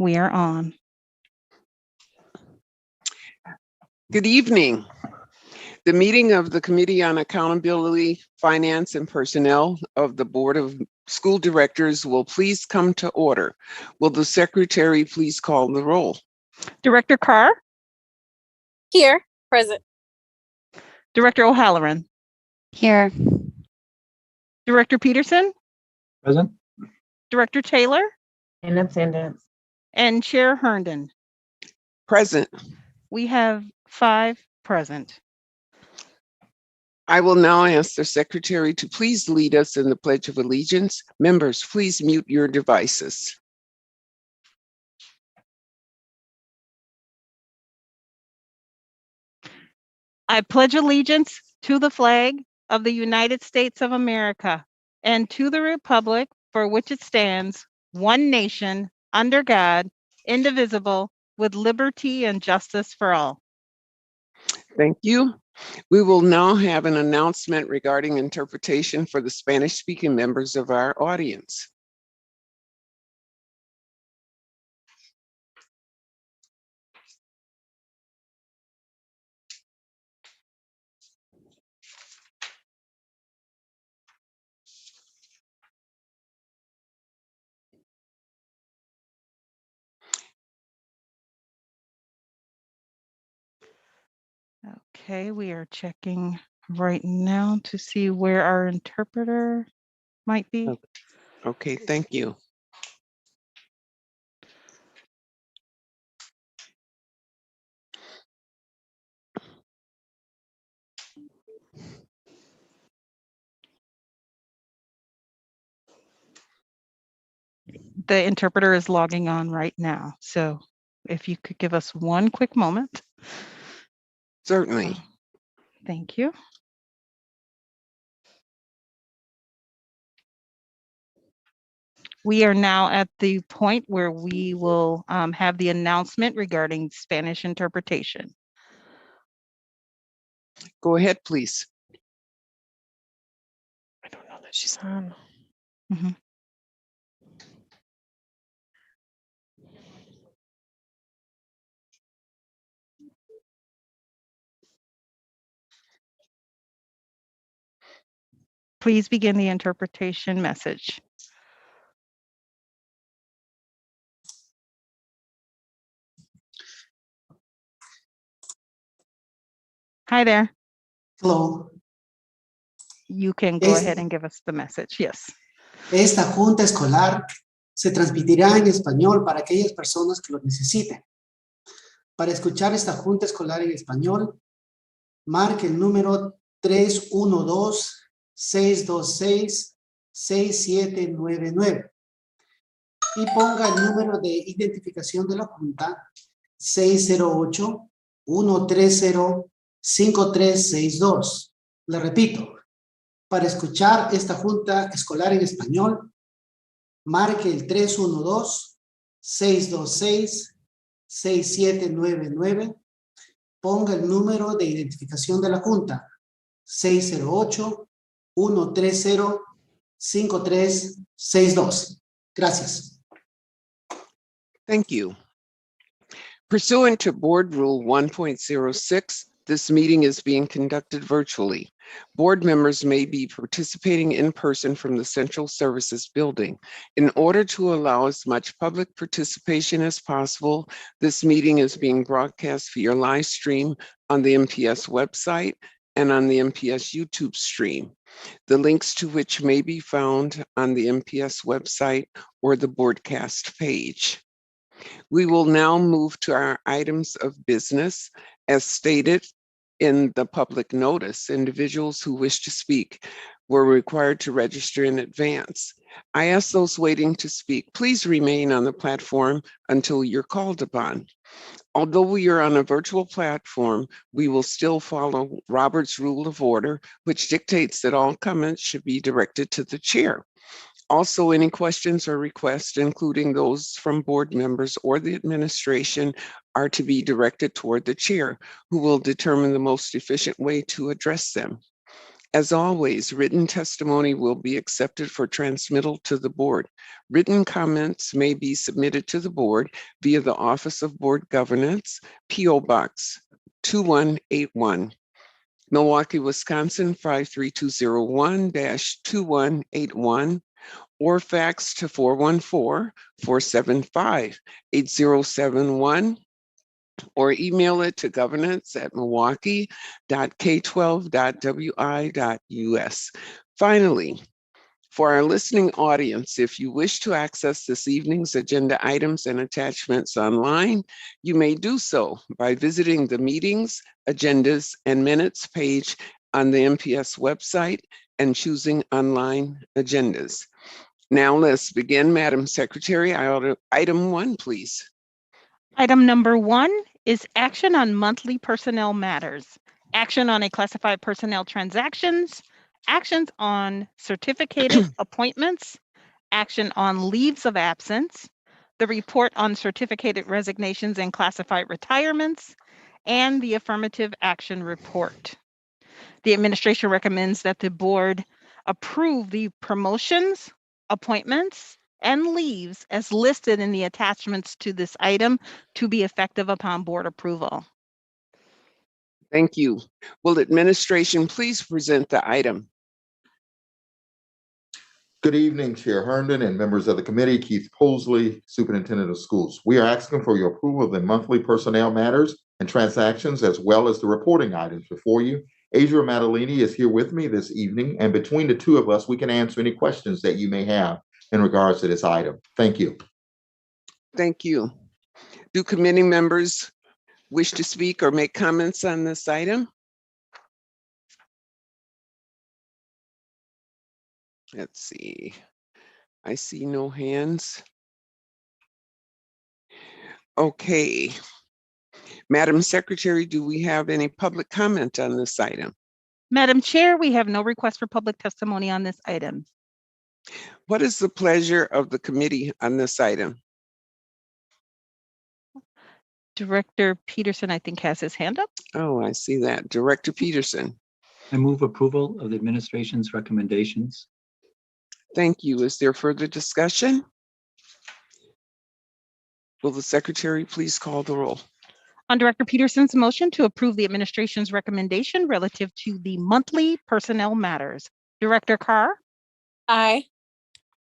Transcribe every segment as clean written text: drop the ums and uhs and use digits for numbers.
We are on. Good evening. The meeting of the Committee on Accountability, Finance, and Personnel of the Board of School Directors will please come to order. Will the secretary please call the roll? Director Carr? Here, present. Director O'Halloran? Here. Director Peterson? Present. Director Taylor? In attendance. And Chair Herndon? Present. We have 5 present. I will now ask the secretary to please lead us in the Pledge of Allegiance. Members, please mute your devices. I pledge allegiance to the flag of the United States of America and to the republic for which it stands, one nation, under God, indivisible, with liberty and justice for all. Thank you. We will now have an announcement regarding interpretation for the Spanish-speaking members of our audience. Okay, we are checking right now to see where our interpreter might be. Okay, thank you. The interpreter is logging on right now. So if you could give us one quick moment. Certainly. Thank you. We are now at the point where we will have the announcement regarding Spanish interpretation. Go ahead, please. I don't know that she's on. Mhm. Please begin the interpretation message. Hi there. Hello. You can go ahead and give us the message. Yes. Esta junta escolar se transmitirá en español para aquellas personas que lo necesiten. Para escuchar esta junta escolar en español, marque el número 312-626-6799 y ponga el número de identificación de la junta 608-130-5362. Le repito, para escuchar esta junta escolar en español, marque el 312-626-6799, ponga el número de identificación de la junta 608-130-5362. Gracias. Thank you. Pursuant to Board Rule 1.06, this meeting is being conducted virtually. Board members may be participating in person from the Central Services Building. In order to allow as much public participation as possible, this meeting is being broadcast via live stream on the MPS website and on the MPS YouTube stream, the links to which may be found on the MPS website or the broadcast page. We will now move to our items of business. As stated in the public notice, individuals who wish to speak were required to register in advance. I ask those waiting to speak, please remain on the platform until you're called upon. Although we are on a virtual platform, we will still follow Robert's Rule of Order, which dictates that all comments should be directed to the chair. Also, any questions or requests, including those from board members or the administration, are to be directed toward the chair, who will determine the most efficient way to address them. As always, written testimony will be accepted for transmittal to the board. Written comments may be submitted to the board via the Office of Board Governance, P.O. Box 2181, Milwaukee, Wisconsin 53201-2181, or fax to 414-475-8071, or email it to governance@milwaukee.k12.wi.us. Finally, for our listening audience, if you wish to access this evening's agenda items and attachments online, you may do so by visiting the Meetings, Agendas, and Minutes page on the MPS website and choosing Online Agendas. Now let's begin. Madam Secretary, item 1, please. Item number 1 is action on monthly personnel matters, action on a classified personnel transactions, actions on certificated appointments, action on leaves of absence, the report on certificated resignations and classified retirements, and the affirmative action report. The administration recommends that the board approve the promotions, appointments, and leaves as listed in the attachments to this item to be effective upon board approval. Thank you. Will administration please present the item? Good evening, Chair Herndon and members of the committee. Keith Posley, Superintendent of Schools. We are asking for your approval of the monthly personnel matters and transactions, as well as the reporting items before you. Adria Matalini is here with me this evening, and between the two of us, we can answer any questions that you may have in regards to this item. Thank you. Thank you. Do committee members wish to speak or make comments on this item? Let's see. I see no hands. Okay. Madam Secretary, do we have any public comment on this item? Madam Chair, we have no request for public testimony on this item. What is the pleasure of the committee on this item? Director Peterson, I think, has his hand up. Oh, I see that. Director Peterson. I move approval of the administration's recommendations. Thank you. Is there further discussion? Will the secretary please call the roll? On Director Peterson's motion to approve the administration's recommendation relative to the monthly personnel matters, Director Carr, Aye.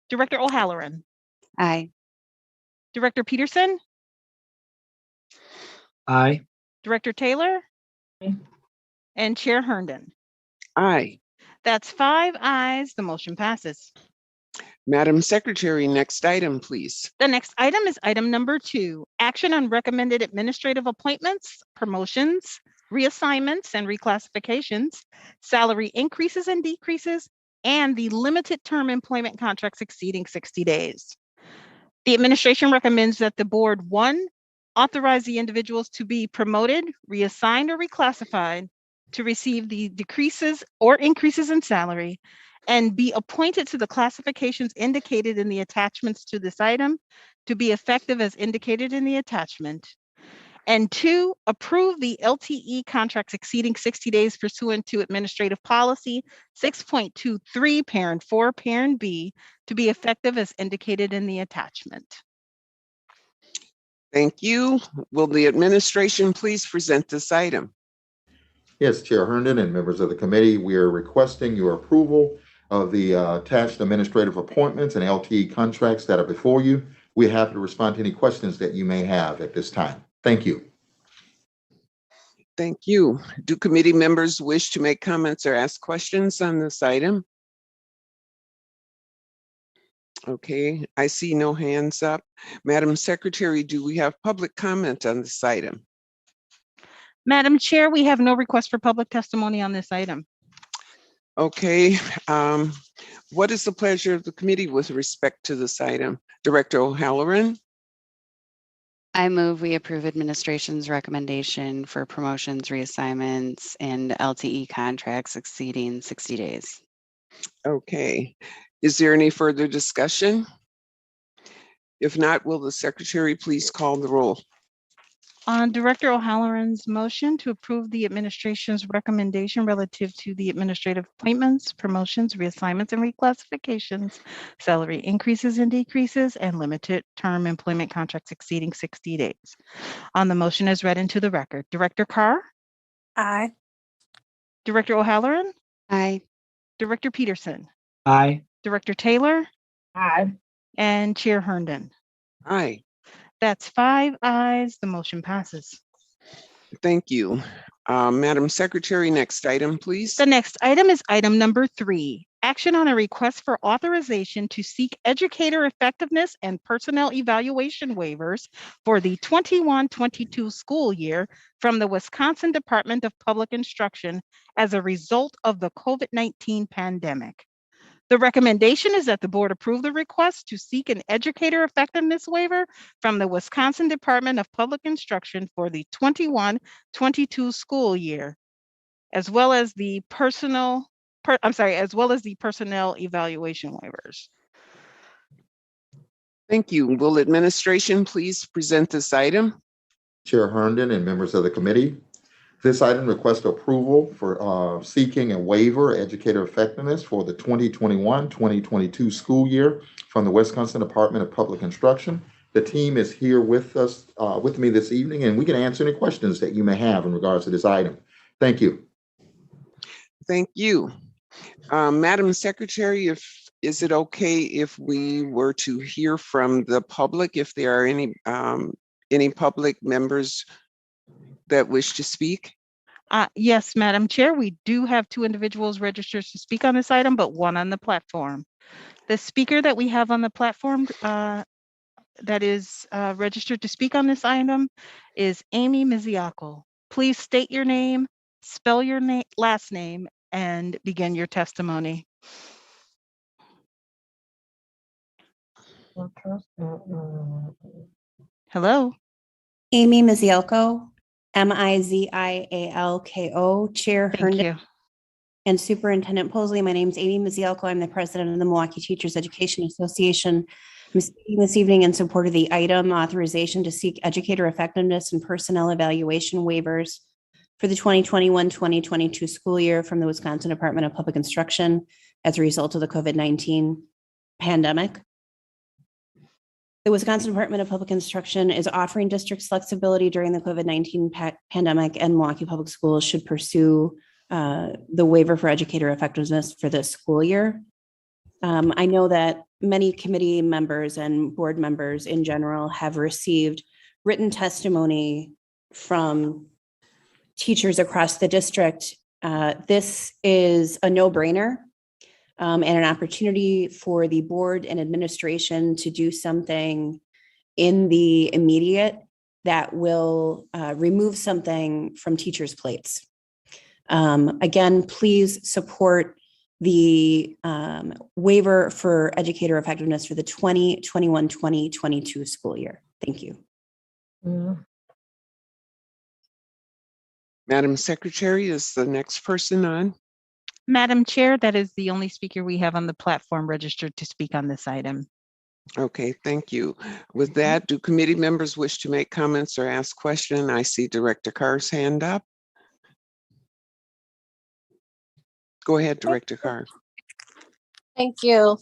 Director O'Halloran, Aye. Director Peterson, Aye. Director Taylor, Aye. and Chair Herndon. Aye. That's 5 ayes. The motion passes. Madam Secretary, next item, please. The next item is item number 2, action on recommended administrative appointments, promotions, reassignments and reclassifications, salary increases and decreases, and the limited term employment contracts exceeding 60 days. The administration recommends that the board, 1, authorize the individuals to be promoted, reassigned, or reclassified to receive the decreases or increases in salary, and be appointed to the classifications indicated in the attachments to this item to be effective as indicated in the attachment. And 2, approve the LTE contracts exceeding 60 days pursuant to Administrative Policy 6.23, Parent 4, Parent B, to be effective as indicated in the attachment. Thank you. Will the administration please present this item? Yes, Chair Herndon and members of the committee, we are requesting your approval of the attached administrative appointments and LTE contracts that are before you. We're happy to respond to any questions that you may have at this time. Thank you. Thank you. Do committee members wish to make comments or ask questions on this item? Okay, I see no hands up. Madam Secretary, do we have public comment on this item? Madam Chair, we have no request for public testimony on this item. Okay, what is the pleasure of the committee with respect to this item? Director O'Halloran? I move we approve administration's recommendation for promotions, reassignments, and LTE contracts exceeding 60 days. Okay, is there any further discussion? If not, will the secretary please call the roll? On Director O'Halloran's motion to approve the administration's recommendation relative to the administrative appointments, promotions, reassignments, and reclassifications, salary increases and decreases, and limited term employment contracts exceeding 60 days. On the motion as read into the record, Director Carr, Aye. Director O'Halloran, Aye. Director Peterson, Aye. Director Taylor, Aye. and Chair Herndon. Aye, That's 5 ayes. The motion passes. thank you. Madam Secretary, next item, please. The next item is item number 3, action on a request for authorization to seek educator effectiveness and personnel evaluation waivers for the 21-22 school year from the Wisconsin Department of Public Instruction as a result of the COVID-19 pandemic. The recommendation is that the board approve the request to seek an educator effectiveness waiver from the Wisconsin Department of Public Instruction for the 21-22 school year, as well as the personnel evaluation waivers. Thank you. Will administration please present this item? Chair Herndon and members of the committee, this item requests approval for seeking a waiver educator effectiveness for the 2021-2022 school year from the Wisconsin Department of Public Instruction. The team is here with us, with me this evening, and we can answer any questions that you may have in regards to this item. Thank you. Thank you. Madam Secretary, is it okay if we were to hear from the public, if there are any public members that wish to speak? Yes, Madam Chair, we do have 2 individuals registered to speak on this item, but 1 on the platform. The speaker that we have on the platform that is registered to speak on this item is Amy Miziako. Please state your name, spell your last name, and begin your testimony. Hello. Amy Mizialko, Mizialko, Chair Thank Herndon you. and Superintendent Posley. My name is Amy Mizialko. I'm the president of the Milwaukee Teachers Education Association. I'm speaking this evening in support of the item authorization to seek educator effectiveness and personnel evaluation waivers for the 2021-2022 school year from the Wisconsin Department of Public Instruction as a result of the COVID-19 pandemic. The Wisconsin Department of Public Instruction is offering districts flexibility during the COVID-19 pandemic, and Milwaukee Public Schools should pursue the waiver for educator effectiveness for this school year. I know that many committee members and board members in general have received written testimony from teachers across the district. This is a no-brainer. And an opportunity for the board and administration to do something in the immediate that will remove something from teachers' plates. Again, please support the waiver for educator effectiveness for the 2021-2022 school year. Thank you. Madam Secretary, is the next person on? Madam Chair, that is the only speaker we have on the platform registered to speak on this item. Okay, thank you. With that, do committee members wish to make comments or ask questions? I see Director Carr's hand up. Go ahead, Director Carr. Thank you.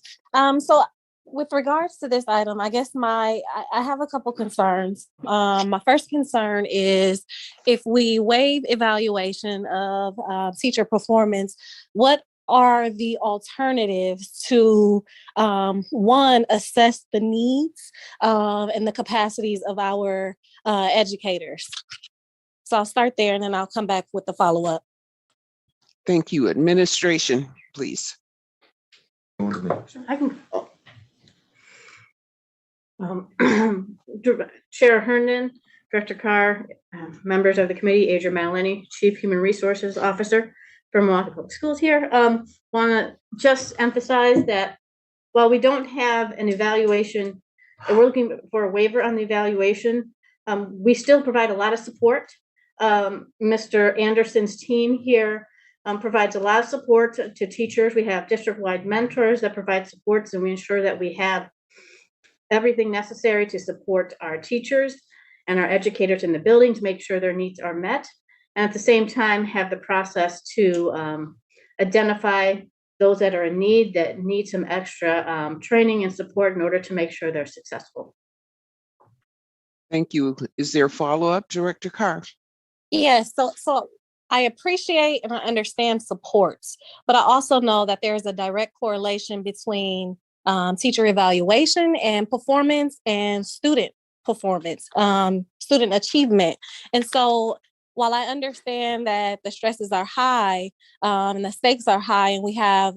So with regards to this item, I guess I have a couple concerns. My first concern is if we waive evaluation of teacher performance, what are the alternatives to one, assess the needs and the capacities of our educators? So I'll start there and then I'll come back with the follow-up. Thank you. Administration, please. I can. Chair Herndon, Director Carr, members of the committee, Adria Malini, Chief Human Resources Officer for Milwaukee Public Schools here. Want to just emphasize that while we don't have an evaluation, we're looking for a waiver on the evaluation, we still provide a lot of support. Mr. Anderson's team here provides a lot of support to teachers. We have district-wide mentors that provide supports, and we ensure that we have everything necessary to support our teachers. and our educators in the building to make sure their needs are met. And at the same time, have the process to identify those that are in need, that need some extra training and support in order to make sure they're successful. Thank you. Is there follow-up, Director Carr? Yes, so I appreciate and I understand supports, but I also know that there's a direct correlation between teacher evaluation and performance and student performance, student achievement. And so while I understand that the stresses are high and the stakes are high, and we have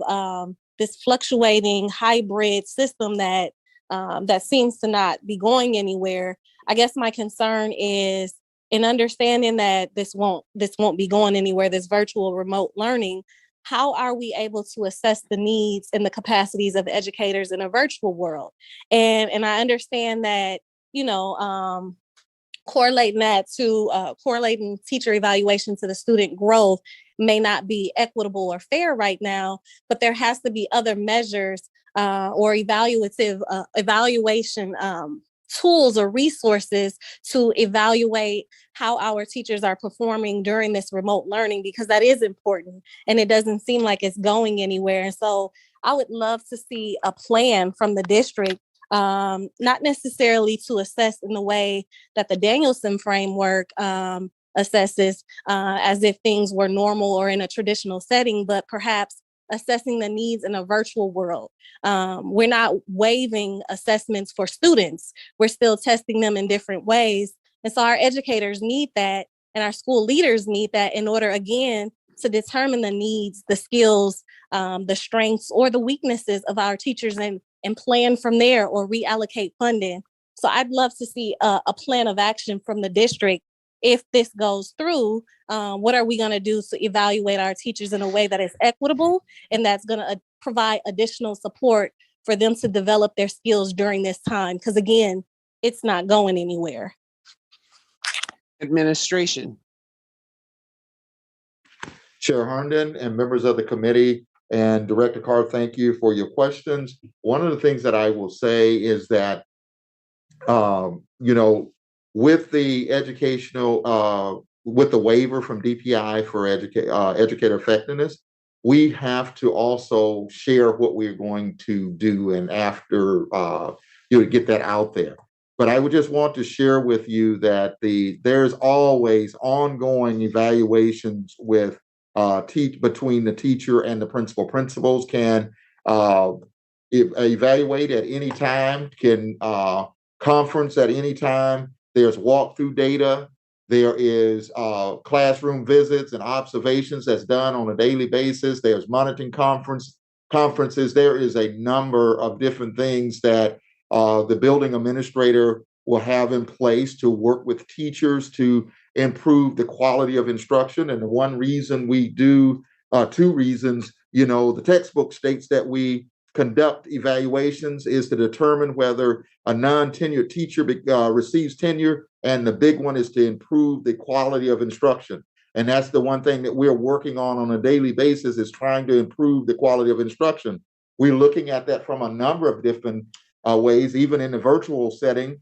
this fluctuating hybrid system that that seems to not be going anywhere, I guess my concern is in understanding that this won't be going anywhere, this virtual remote learning, how are we able to assess the needs and the capacities of educators in a virtual world? And I understand that, you know, correlating teacher evaluation to the student growth may not be equitable or fair right now, but there has to be other measures or evaluation tools or resources to evaluate how our teachers are performing during this remote learning, because that is important and it doesn't seem like it's going anywhere. And so I would love to see a plan from the district, not necessarily to assess in the way that the Danielson framework assesses as if things were normal or in a traditional setting, but perhaps assessing the needs in a virtual world. We're not waiving assessments for students. We're still testing them in different ways. And so our educators need that, and our school leaders need that in order, again, to determine the needs, the skills, the strengths, or the weaknesses of our teachers and plan from there or reallocate funding. So I'd love to see a plan of action from the district. If this goes through, what are we going to do to evaluate our teachers in a way that is equitable and that's going to provide additional support for them to develop their skills during this time? Because again, it's not going anywhere. Administration. Chair Herndon and members of the committee and Director Carr, thank you for your questions. One of the things that I will say is that, you know, with the educational, with the waiver from DPI for educator effectiveness, we have to also share what we're going to do and after, you know, get that out there. But I would just want to share with you that there's always ongoing evaluations with between the teacher and the principal. Principals can evaluate at any time, can conference at any time. There's walkthrough data. There is classroom visits and observations that's done on a daily basis. There's monitoring conferences. There is a number of different things that the building administrator will have in place to work with teachers to improve the quality of instruction. And the one reason we do, two reasons, you know, the textbook states that we conduct evaluations is to determine whether a non-tenured teacher receives tenure, and the big one is to improve the quality of instruction. And that's the one thing that we're working on a daily basis, is trying to improve the quality of instruction. We're looking at that from a number of different ways. Even in the virtual setting,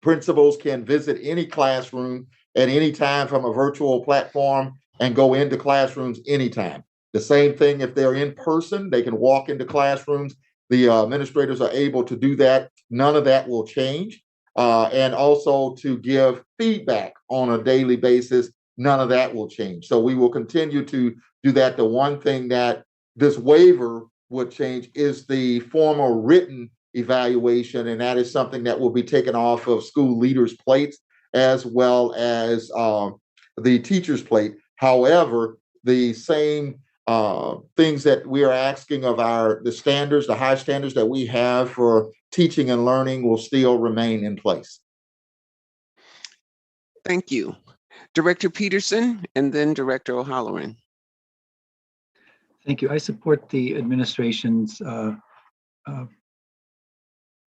principals can visit any classroom at any time from a virtual platform and go into classrooms anytime. The same thing if they're in person, they can walk into classrooms. The administrators are able to do that. None of that will change. And also to give feedback on a daily basis, none of that will change. So we will continue to do that. The one thing that this waiver would change is the formal written evaluation, and that is something that will be taken off of school leaders' plates as well as the teachers' plate. However, the same things that we are asking of the standards, the high standards that we have for teaching and learning will still remain in place. Thank you. Director Peterson and then Director O'Halloran. Thank you. I support the administration's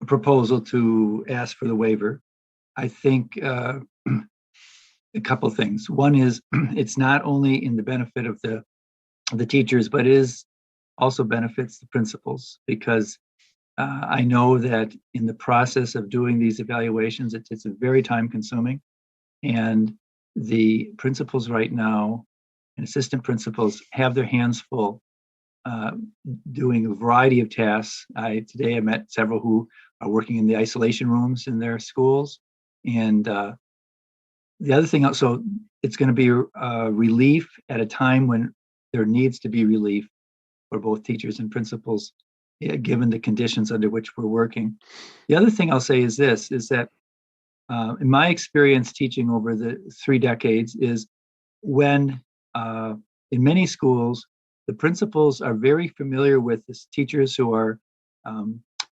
proposal to ask for the waiver. I think a couple things. One is it's not only in the benefit of the teachers, but is also benefits the principals, because I know that in the process of doing these evaluations, it's very time consuming. And the principals right now and assistant principals have their hands full doing a variety of tasks. Today I met several who are working in the isolation rooms in their schools. And the other thing, so it's going to be relief at a time when there needs to be relief for both teachers and principals, given the conditions under which we're working. The other thing I'll say is this, is that in my experience teaching over the 3 decades is when in many schools, the principals are very familiar with the teachers who are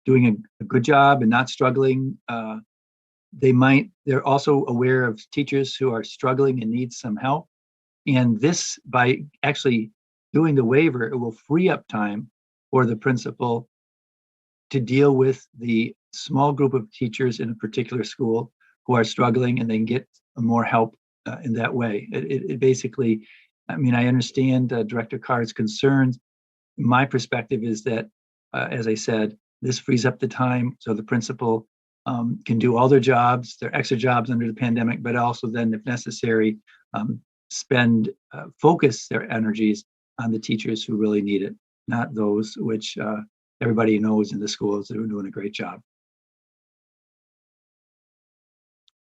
doing a good job and not struggling. They're also aware of teachers who are struggling and need some help. And this, by actually doing the waiver, it will free up time for the principal to deal with the small group of teachers in a particular school who are struggling, and they can get more help in that way. It basically, I mean, I understand Director Carr's concerns. My perspective is that, as I said, this frees up the time so the principal can do all their jobs, their extra jobs under the pandemic, but also then, if necessary, focus their energies on the teachers who really need it, not those which everybody knows in the schools that are doing a great job.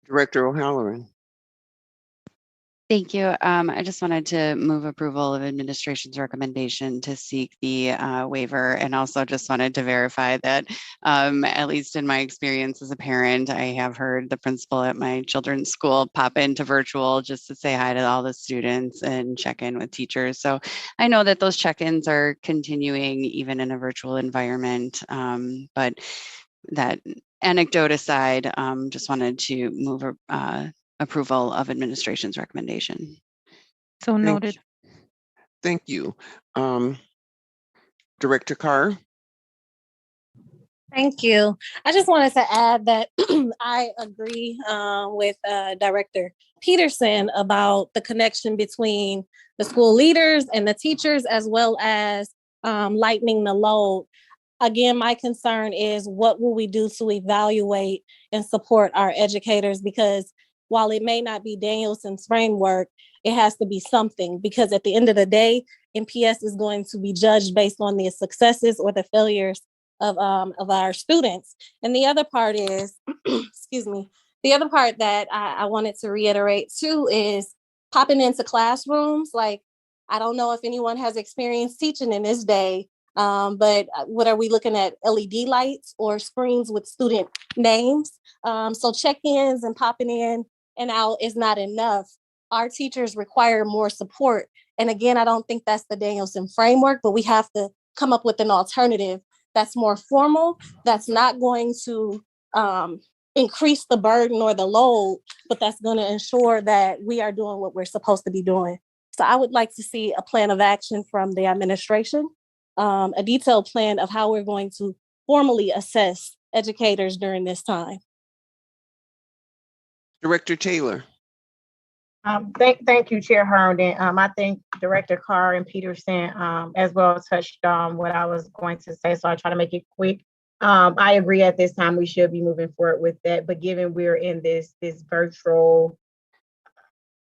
Director O'Halloran. Thank you. I just wanted to move approval of administration's recommendation to seek the waiver, and also just wanted to verify that, at least in my experience as a parent, I have heard the principal at my children's school pop into virtual just to say hi to all the students and check in with teachers. So I know that those check-ins are continuing even in a virtual environment, but that anecdote aside, just wanted to move approval of administration's recommendation. So noted. Thank you. Director Carr. Thank you. I just wanted to add that I agree with Director Peterson about the connection between the school leaders and the teachers, as well as lightening the load. Again, my concern is what will we do to evaluate and support our educators? Because while it may not be Danielson's framework, it has to be something, because at the end of the day, NPS is going to be judged based on the successes or the failures of our students. And the other part is, excuse me, the other part that I wanted to reiterate too is popping into classrooms. Like, I don't know if anyone has experience teaching in this day, but what are we looking at? LED lights or screens with student names? So check-ins and popping in and out is not enough. Our teachers require more support. And again, I don't think that's the Danielson framework, but we have to come up with an alternative that's more formal, that's not going to increase the burden or the load, but that's going to ensure that we are doing what we're supposed to be doing. So I would like to see a plan of action from the administration, a detailed plan of how we're going to formally assess educators during this time. Director Taylor. Thank you, Chair Herndon. I think Director Carr and Peterson as well touched on what I was going to say, so I'll try to make it quick. I agree at this time we should be moving forward with that, but given we're in this virtual,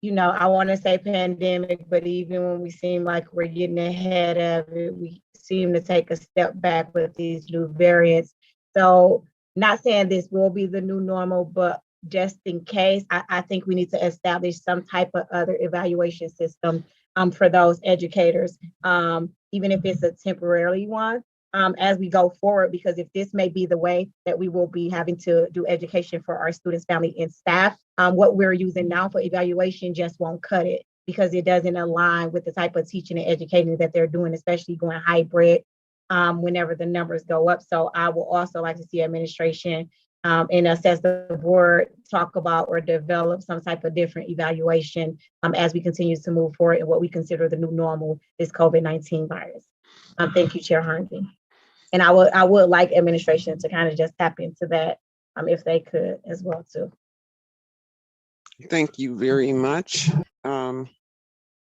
I want to say pandemic, but even when we seem like we're getting ahead of it, we seem to take a step back with these new variants. So not saying this will be the new normal, but just in case, I think we need to establish some type of other evaluation system for those educators, even if it's a temporary one, as we go forward, because if this may be the way that we will be having to do education for our students, family, and staff, what we're using now for evaluation just won't cut it, because it doesn't align with the type of teaching and educating that they're doing, especially going hybrid whenever the numbers go up. So I will also like to see administration and us as the board talk about or develop some type of different evaluation as we continue to move forward in what we consider the new normal, this COVID-19 virus. Thank you, Chair Herndon. And I would like administration to kind of just tap into that if they could as well too. Thank you very much.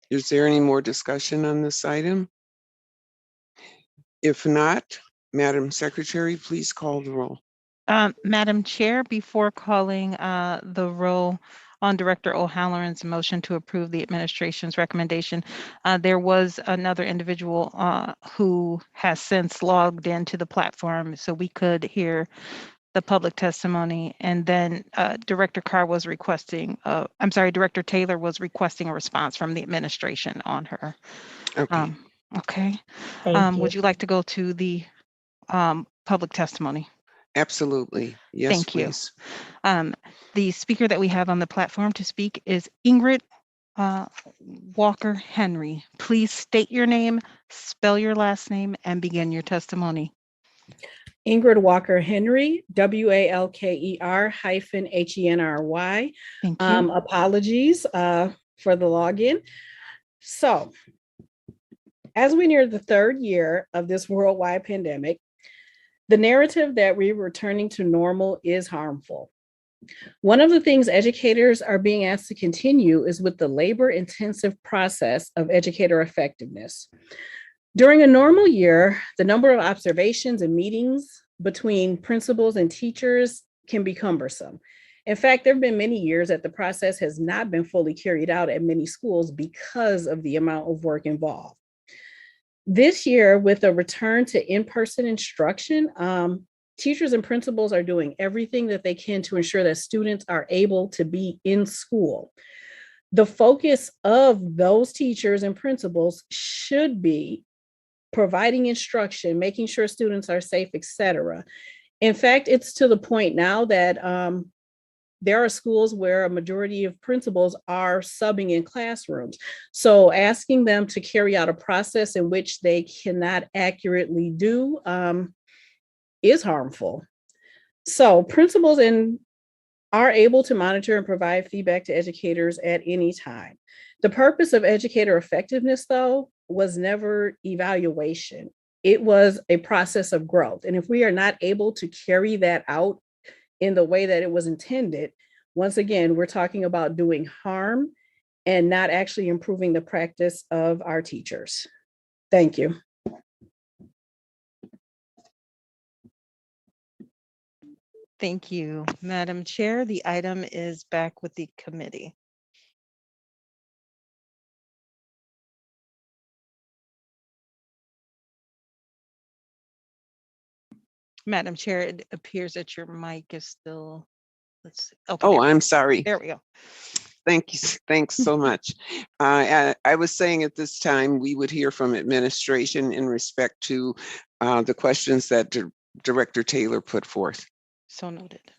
Is there any more discussion on this item? If not, Madam Secretary, please call the roll. Madam Chair, before calling the roll on Director O'Halloran's motion to approve the administration's recommendation, there was another individual who has since logged into the platform, so we could hear the public testimony. And then Director Carr was requesting, Director Taylor was requesting a response from the administration on her. Okay. Okay. Thank you. Would you like to go to the public testimony? Absolutely. Yes, Thank you. please. The speaker that we have on the platform to speak is Ingrid Walker Henry. Please state your name, spell your last name, and begin your testimony. Ingrid Walker Henry, WALKER-HENRY. Thank you. Apologies for the login. So, as we near the third year of this worldwide pandemic, the narrative that we're returning to normal is harmful. One of the things educators are being asked to continue is with the labor-intensive process of educator effectiveness. During a normal year, the number of observations and meetings between principals and teachers can be cumbersome. In fact, there have been many years that the process has not been fully carried out at many schools because of the amount of work involved. This year, with a return to in-person instruction, teachers and principals are doing everything that they can to ensure that students are able to be in school. The focus of those teachers and principals should be providing instruction, making sure students are safe, etc. In fact, it's to the point now that there are schools where a majority of principals are subbing in classrooms. So asking them to carry out a process in which they cannot accurately do is harmful. So principals are able to monitor and provide feedback to educators at any time. The purpose of educator effectiveness, though, was never evaluation. It was a process of growth. And if we are not able to carry that out in the way that it was intended, once again, we're talking about doing harm and not actually improving the practice of our teachers. Thank you. Thank you, Madam Chair. The item is back with the committee. Madam Chair, it appears that your mic is still, let's see. Okay, Oh, I'm sorry. there we go. Thank you. Thanks so much. I was saying at this time, we would hear from administration in respect to the questions that Director Taylor put forth. So noted.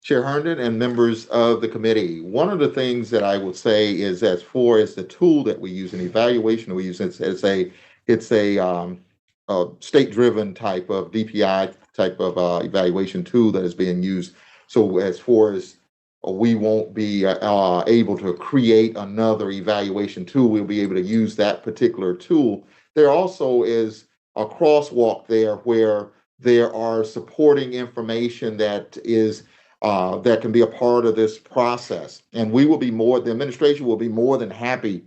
Chair Herndon and members of the committee, one of the things that I would say is, as far as the tool that we use in evaluation, we use it's a state-driven type of DPI type of evaluation tool that is being used. So as far as we won't be able to create another evaluation tool, we'll be able to use that particular tool. There also is a crosswalk there where there are supporting information that is that can be a part of this process. And we will be the administration will be more than happy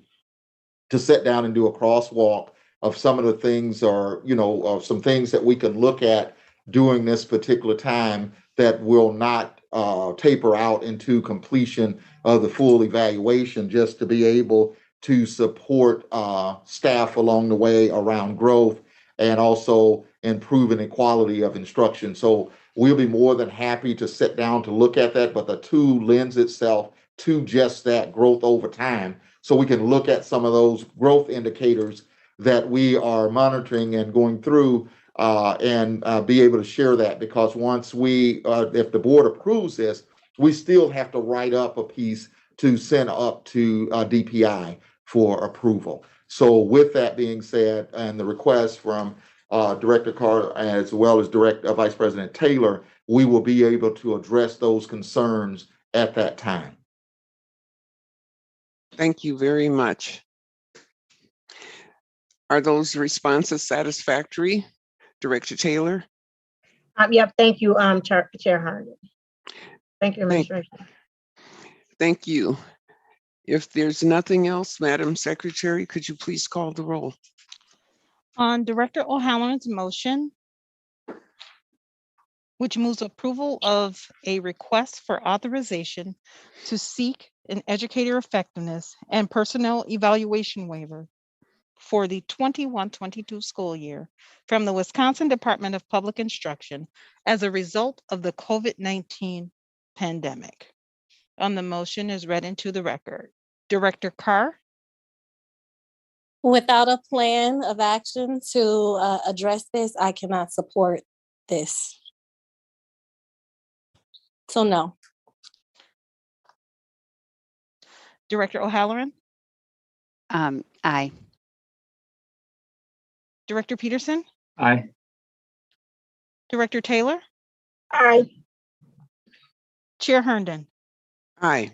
to sit down and do a crosswalk of some of the things, or, of some things that we can look at during this particular time that will not taper out into completion of the full evaluation, just to be able to support staff along the way around growth and also improving the quality of instruction. So we'll be more than happy to sit down to look at that, but the tool lends itself to just that growth over time. So we can look at some of those growth indicators that we are monitoring and going through and be able to share that, because once if the board approves this, we still have to write up a piece to send up to DPI for approval. So with that being said, and the request from Director Carr as well as Vice President Taylor, we will be able to address those concerns at that time. Thank you very much. Are those responses satisfactory, Director Taylor? Yep, thank you, Chair Herndon. Thank you, Administration. Thank you. If there's nothing else, Madam Secretary, could you please call the roll? On Director O'Halloran's motion, which moves approval of a request for authorization to seek an educator effectiveness and personnel evaluation waiver for the 21-22 school year from the Wisconsin Department of Public Instruction as a result of the COVID-19 pandemic. On the motion is read into the record. Director Carr, Without a plan of action to address this, I cannot support this. So no. Director O'Halloran, Aye. Director Peterson, Aye. Director Taylor, Aye. Chair Herndon. Aye.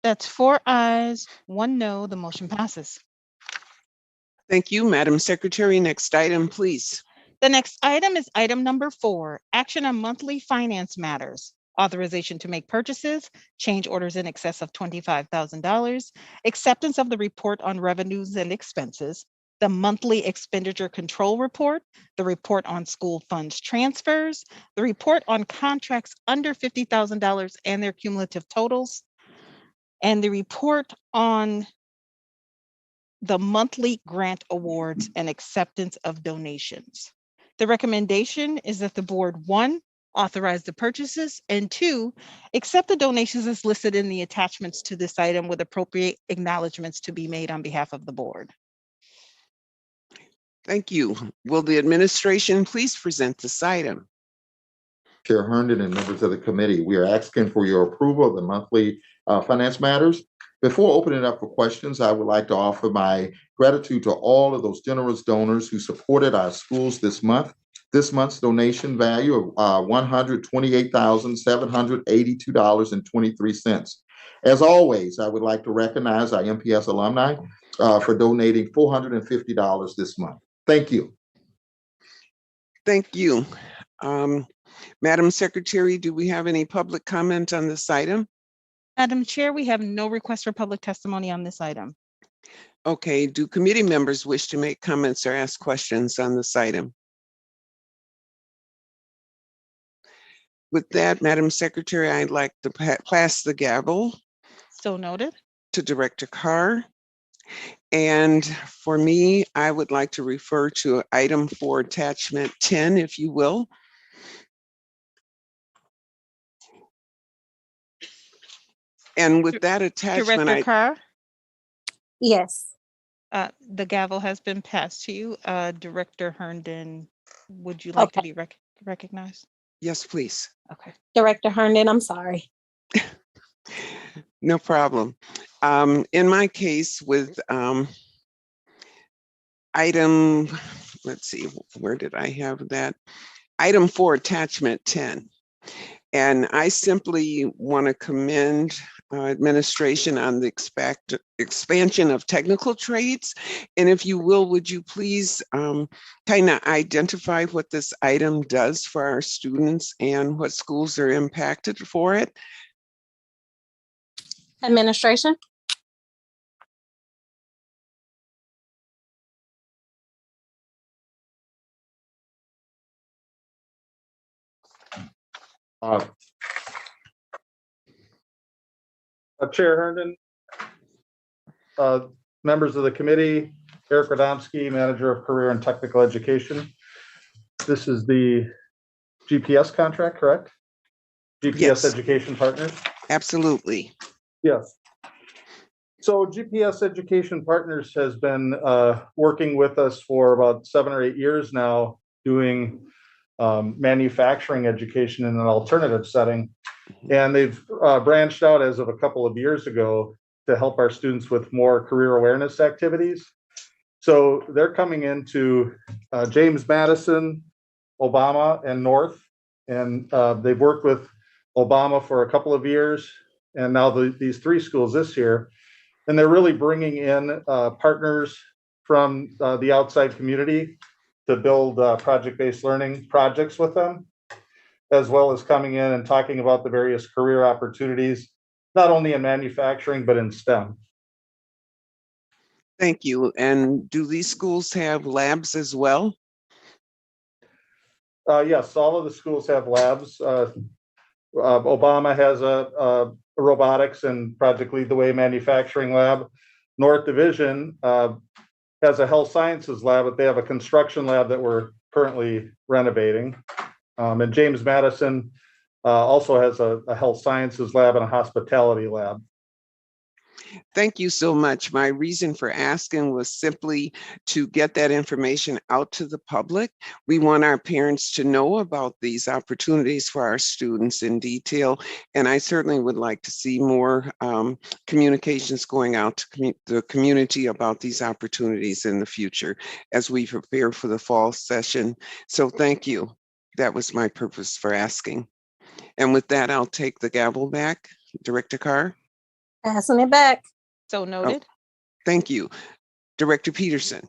That's 4 ayes, 1 no. The motion passes. Thank you, Madam Secretary. Next item, please. The next item is item number 4, action on monthly finance matters. Authorization to make purchases, change orders in excess of $25,000, acceptance of the report on revenues and expenses, the monthly expenditure control report, the report on school funds transfers, the report on contracts under $50,000 and their cumulative totals, and the report on the monthly grant awards and acceptance of donations. The recommendation is that the board, 1, authorize the purchases, and 2, accept the donations as listed in the attachments to this item with appropriate acknowledgements to be made on behalf of the board. Thank you. Will the administration please present this item? Chair Herndon and members of the committee, we are asking for your approval of the monthly finance matters. Before opening it up for questions, I would like to offer my gratitude to all of those generous donors who supported our schools this month. This month's donation value of $128,782.23. As always, I would like to recognize our MPS alumni for donating $450 this month. Thank you. Thank you. Madam Secretary, do we have any public comment on this item? Madam Chair, we have no request for public testimony on this item. Okay, do committee members wish to make comments or ask questions on this item? With that, Madam Secretary, I'd like to pass the gavel So noted. to Director Carr. And for me, I would like to refer to item 4, attachment 10, if you will. And with that attachment, Director Carr, Yes. the gavel has been passed to you. Director Herndon, would you like to be recognized? Yes, please. Okay. Director Herndon, I'm sorry. No problem. In my case with item, let's see, where did I have that? Item 4, attachment 10. And I simply want to commend administration on the expansion of technical trades. And if you will, would you please kind of identify what this item does for our students and what schools are impacted for it? Administration. Chair Herndon, members of the committee, Eric Radomski, Manager of Career and Technical Education. This is the GPS contract, correct? GPS Yes. Education Partners? Absolutely. Yes. So GPS Education Partners has been working with us for about 7 or 8 years now, doing manufacturing education in an alternative setting. And they've branched out as of a couple of years ago to help our students with more career awareness activities. So they're coming into James Madison, Obama, and North. And they've worked with Obama for a couple of years, and now these 3 schools this year. And they're really bringing in partners from the outside community to build project-based learning projects with them, as well as coming in and talking about the various career opportunities, not only in manufacturing, but in STEM. Thank you. And do these schools have labs as well? Yes, all of the schools have labs. Obama has a robotics and Project Lead the Way manufacturing lab. North Division has a health sciences lab, but they have a construction lab that we're currently renovating. And James Madison also has a health sciences lab and a hospitality lab. Thank you so much. My reason for asking was simply to get that information out to the public. We want our parents to know about these opportunities for our students in detail. And I certainly would like to see more communications going out to the community about these opportunities in the future as we prepare for the fall session. So thank you. That was my purpose for asking. And with that, I'll take the gavel back. Director Carr? Passing it back. So noted. Thank you. Director Peterson.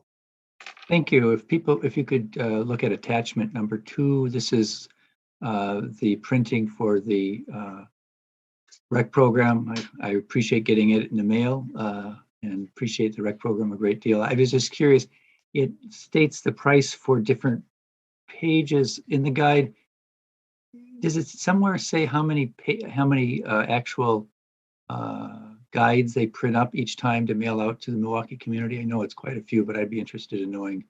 Thank you. If you could look at attachment number 2, this is the printing for the rec program. I appreciate getting it in the mail and appreciate the rec program a great deal. I was just curious, it states the price for different pages in the guide. Does it somewhere say how many actual guides they print up each time to mail out to the Milwaukee community? I know it's quite a few, but I'd be interested in knowing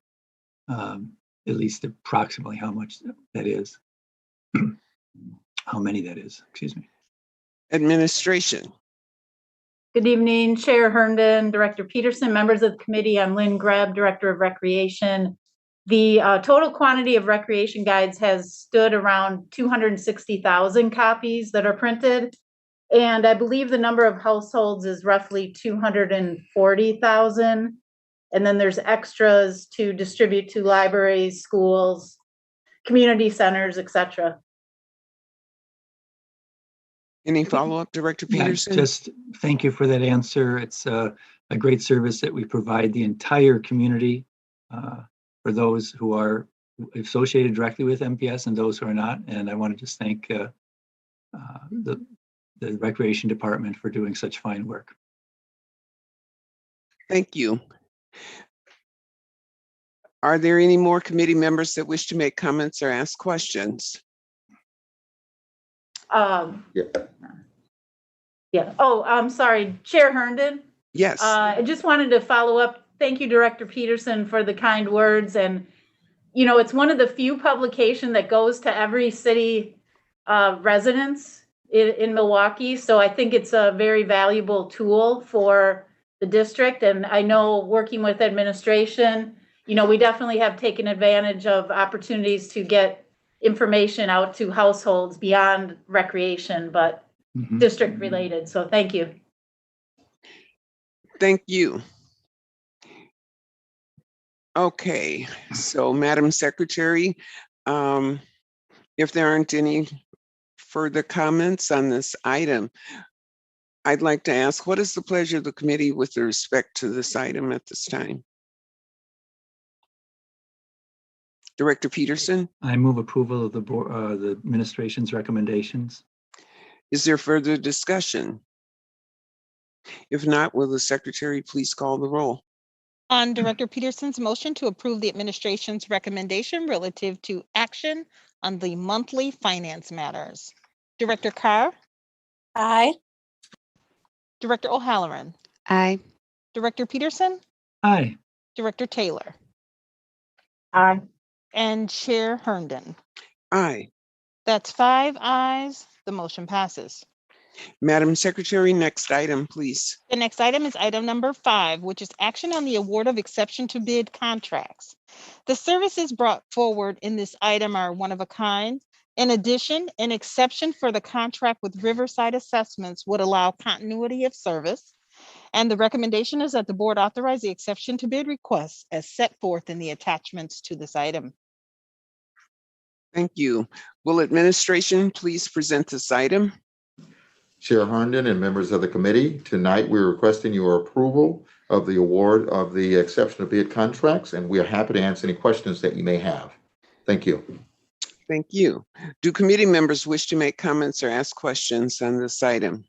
at least approximately how much that is. How many that is, excuse me. Administration. Good evening, Chair Herndon, Director Peterson, members of the committee. I'm Lynn Greb, Director of Recreation. The total quantity of recreation guides has stood around 260,000 copies that are printed. And I believe the number of households is roughly 240,000. And then there's extras to distribute to libraries, schools, community centers, etc. Any follow-up, Director Peterson? Just thank you for that answer. It's a great service that we provide the entire community for those who are associated directly with MPS and those who are not. And I want to just thank the Recreation Department for doing such fine work. Thank you. Are there any more committee members that wish to make comments or ask questions? Yeah. Oh, I'm sorry, Chair Herndon. Yes. I just wanted to follow up. Thank you, Director Peterson, for the kind words. And, you know, it's one of the few publications that goes to every city residents in Milwaukee. So I think it's a very valuable tool for the district. And I know working with administration, you know, we definitely have taken advantage of opportunities to get information out to households beyond recreation, but district related. So thank you. Thank you. Okay, so Madam Secretary, if there aren't any further comments on this item, I'd like to ask, what is the pleasure of the committee with respect to this item at this time? Director Peterson? I move approval of the board, the administration's recommendations. Is there further discussion? If not, will the secretary please call the roll? On Director Peterson's motion to approve the administration's recommendation relative to action on the monthly finance matters. Director Carr? Aye. Director O'Halloran? Aye. Director Peterson? Aye. Director Taylor? Aye. And Chair Herndon? Aye. That's 5 ayes. The motion passes. Madam Secretary, next item, please. The next item is item number 5, which is action on the award of exception to bid contracts. The services brought forward in this item are one of a kind. In addition, an exception for the contract with Riverside Assessments would allow continuity of service. And the recommendation is that the board authorize the exception to bid requests as set forth in the attachments to this item. Thank you. Will administration please present this item? Chair Herndon and members of the committee, tonight we're requesting your approval of the award of the exception of bid contracts, and we are happy to answer any questions that you may have. Thank you. Thank you. Do committee members wish to make comments or ask questions on this item?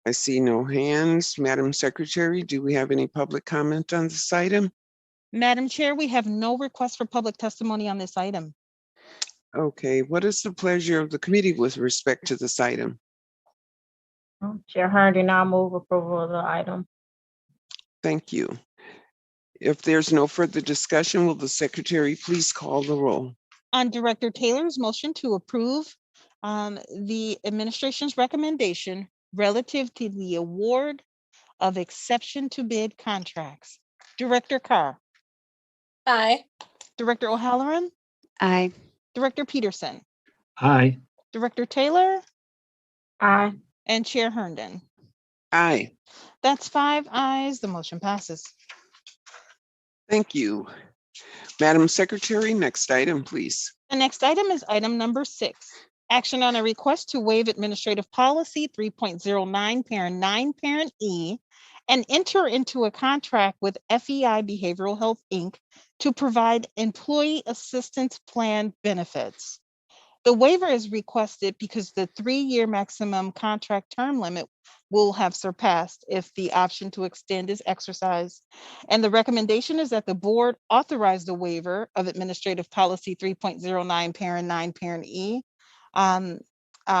I see no hands. Madam Secretary, do we have any public comment on this item? Madam Chair, we have no request for public testimony on this item. Okay, what is the pleasure of the committee with respect to this item? Chair Herndon, I'll move approval of the item. Thank you. If there's no further discussion, will the secretary please call the roll? On Director Taylor's motion to approve the administration's recommendation relative to the award of exception to bid contracts. Director Carr, Aye. Director O'Halloran, Aye. Director Peterson, Aye. Director Taylor, Aye. and Chair Herndon. Aye, That's 5 ayes. The motion passes. thank you. Madam Secretary, next item, please. The next item is item number 6. Action on a request to waive administrative policy 3.09 parent 9 parent E and enter into a contract with FEI Behavioral Health Inc. to provide employee assistance plan benefits. The waiver is requested because the 3-year maximum contract term limit will have surpassed if the option to extend is exercised. And the recommendation is that the board authorize the waiver of administrative policy 3.09 parent 9 parent E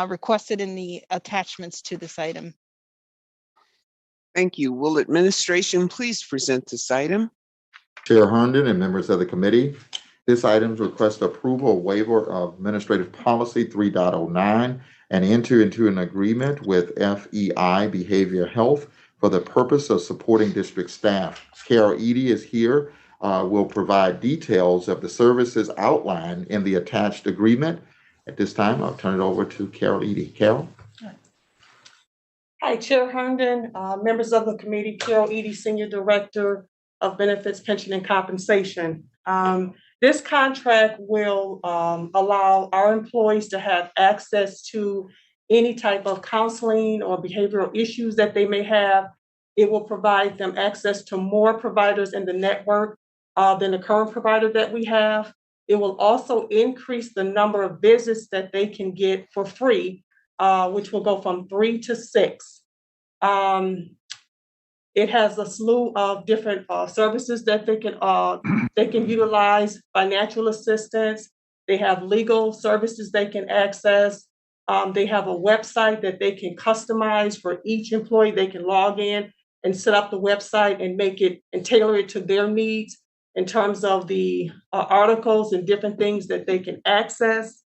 requested in the attachments to this item. Thank you. Will administration please present this item? Chair Herndon and members of the committee, this item requests approval of waiver of administrative policy 3.09 and enter into an agreement with FEI Behavior Health for the purpose of supporting district staff. Carol Edie is here, will provide details of the services outlined in the attached agreement. At this time, I'll turn it over to Carol Edie. Carol? Hi, Chair Herndon, members of the committee, Carol Edie, Senior Director of Benefits, Pension, and Compensation. This contract will allow our employees to have access to any type of counseling or behavioral issues that they may have. It will provide them access to more providers in the network than the current provider that we have. It will also increase the number of visits that they can get for free, which will go from 3 to 6. It has a slew of different services that they can utilize, financial assistance. They have legal services they can access. They have a website that they can customize for each employee. They can log in and set up the website and make it and tailor it to their needs in terms of the articles and different things that they can access.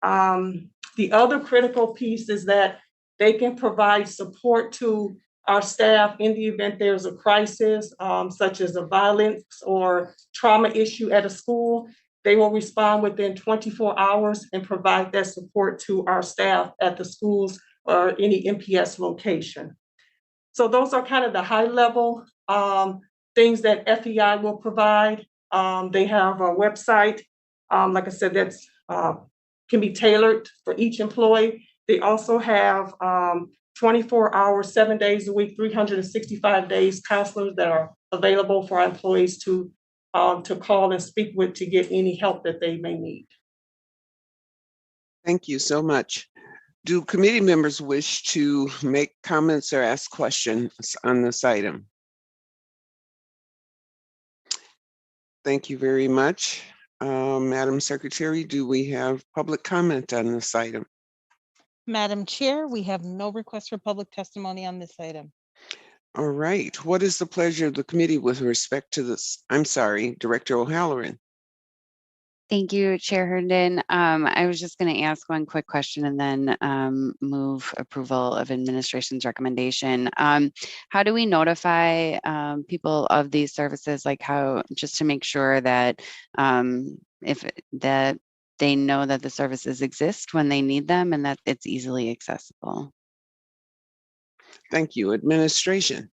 The other critical piece is that they can provide support to our staff in the event there's a crisis, such as a violence or trauma issue at a school. They will respond within 24 hours and provide that support to our staff at the schools or any MPS location. So those are kind of the high level things that FEI will provide. They have a website, like I said, that's can be tailored for each employee. They also have 24 hours, 7 days a week, 365 days counselors that are available for our employees to call and speak with to get any help that they may need. Thank you so much. Do committee members wish to make comments or ask questions on this item? Thank you very much. Madam Secretary, do we have public comment on this item? Madam Chair, we have no request for public testimony on this item. All right. What is the pleasure of the committee with respect to this? I'm sorry, Director O'Halloran. Thank you, Chair Herndon. I was just going to ask one quick question and then move approval of administration's recommendation. How do we notify people of these services? Like how, just to make sure that that they know that the services exist when they need them and that it's easily accessible? Thank you. Administration.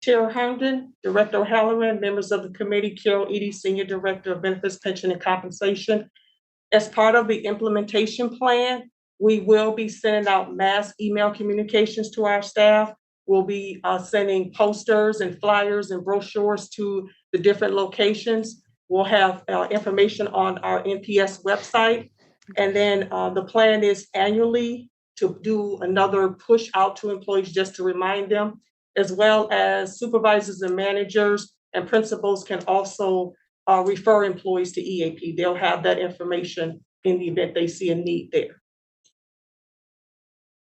Chair Herndon, Director O'Halloran, members of the committee, Carol Edie, Senior Director of Benefits, Pension, and Compensation. As part of the implementation plan, we will be sending out mass email communications to our staff. We'll be sending posters and flyers and brochures to the different locations. We'll have information on our NPS website. And then the plan is annually to do another push out to employees just to remind them, as well as supervisors and managers and principals can also refer employees to EAP. They'll have that information in the event they see a need there.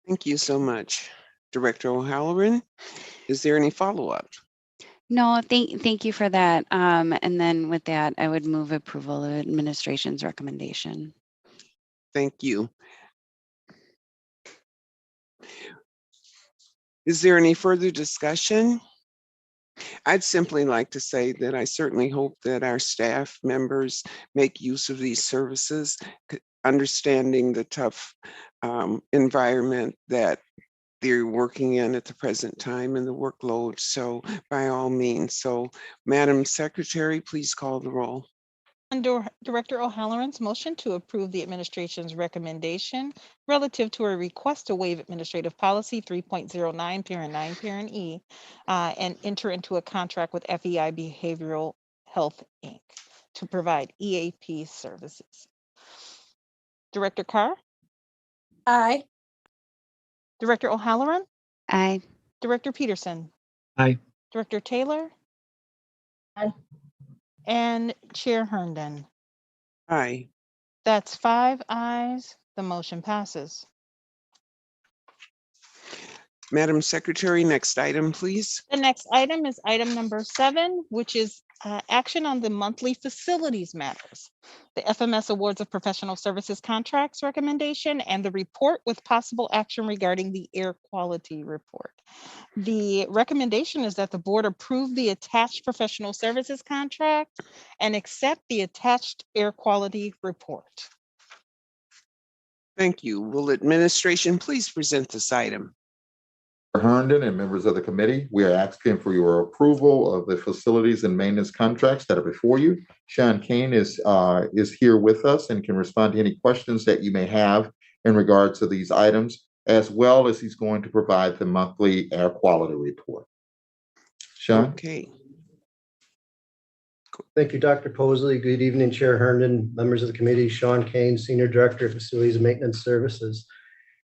Thank you so much. Director O'Halloran, is there any follow-up? No, thank you for that. And then with that, I would move approval of administration's recommendation. Thank you. Is there any further discussion? I'd simply like to say that I certainly hope that our staff members make use of these services, understanding the tough environment that they're working in at the present time and the workload. So by all means, so Madam Secretary, please call the roll. Under Director O'Halloran's motion to approve the administration's recommendation relative to a request to waive administrative policy 3.09, parent 9, parent E, and enter into a contract with FEI Behavioral Health, Inc. to provide EAP services. Director Carr? Aye. Director O'Halloran? Aye. Director Peterson? Aye. Director Taylor? Aye. And Chair Herndon. Aye. That's 5 ayes. The motion passes. Madam Secretary, next item, please. The next item is item number 7, which is action on the monthly facilities matters. The FMS Awards of Professional Services Contracts recommendation and the report with possible action regarding the air quality report. The recommendation is that the board approve the attached professional services contract and accept the attached air quality report. Thank you. Will administration please present this item? Herndon and members of the committee, we are asking for your approval of the facilities and maintenance contracts that are before you. Sean Kane is here with us and can respond to any questions that you may have in regards to these items, as well as he's going to provide the monthly air quality report. Sean? Okay. Thank you, Dr. Posley. Good evening, Chair Herndon, members of the committee. Sean Kane, Senior Director of Facilities and Maintenance Services.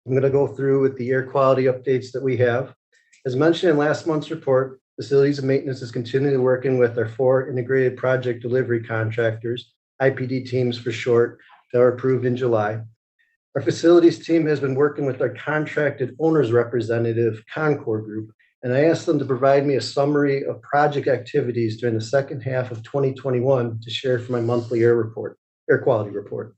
I'm going to go through with the air quality updates that we have. As mentioned in last month's report, Facilities and Maintenance is continually working with our 4 integrated project delivery contractors, IPD teams for short, that were approved in July. Our facilities team has been working with our contracted owners representative, Concord Group, and I asked them to provide me a summary of project activities during the second half of 2021 to share for my monthly air quality report.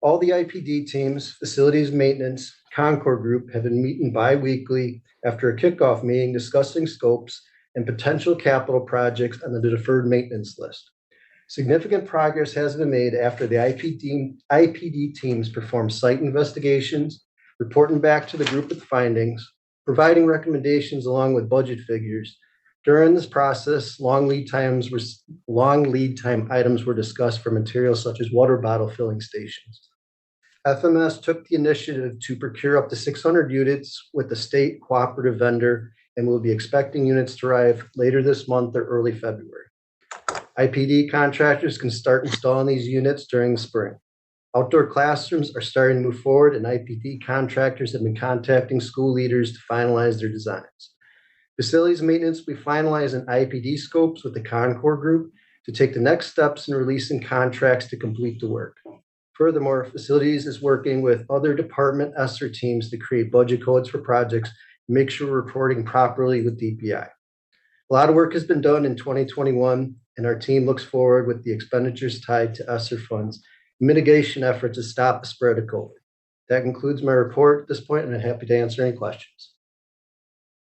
All the IPD teams, Facilities Maintenance, Concord Group have been meeting bi-weekly after a kickoff meeting discussing scopes and potential capital projects on the deferred maintenance list. Significant progress has been made after the IPD teams perform site investigations, reporting back to the group with findings, providing recommendations along with budget figures. During this process, long lead time items were discussed for materials such as water bottle filling stations. FMS took the initiative to procure up to 600 units with the state cooperative vendor, and we'll be expecting units to arrive later this month or early February. IPD contractors can start installing these units during the spring. Outdoor classrooms are starting to move forward, and IPD contractors have been contacting school leaders to finalize their designs. Facilities maintenance will be finalizing IPD scopes with the Concord Group to take the next steps in releasing contracts to complete the work. Furthermore, facilities is working with other department ESSER teams to create budget codes for projects and make sure we're reporting properly with DPI. A lot of work has been done in 2021, and our team looks forward with the expenditures tied to ESSER funds, mitigation efforts to stop the spread of COVID. That concludes my report at this point, and I'm happy to answer any questions.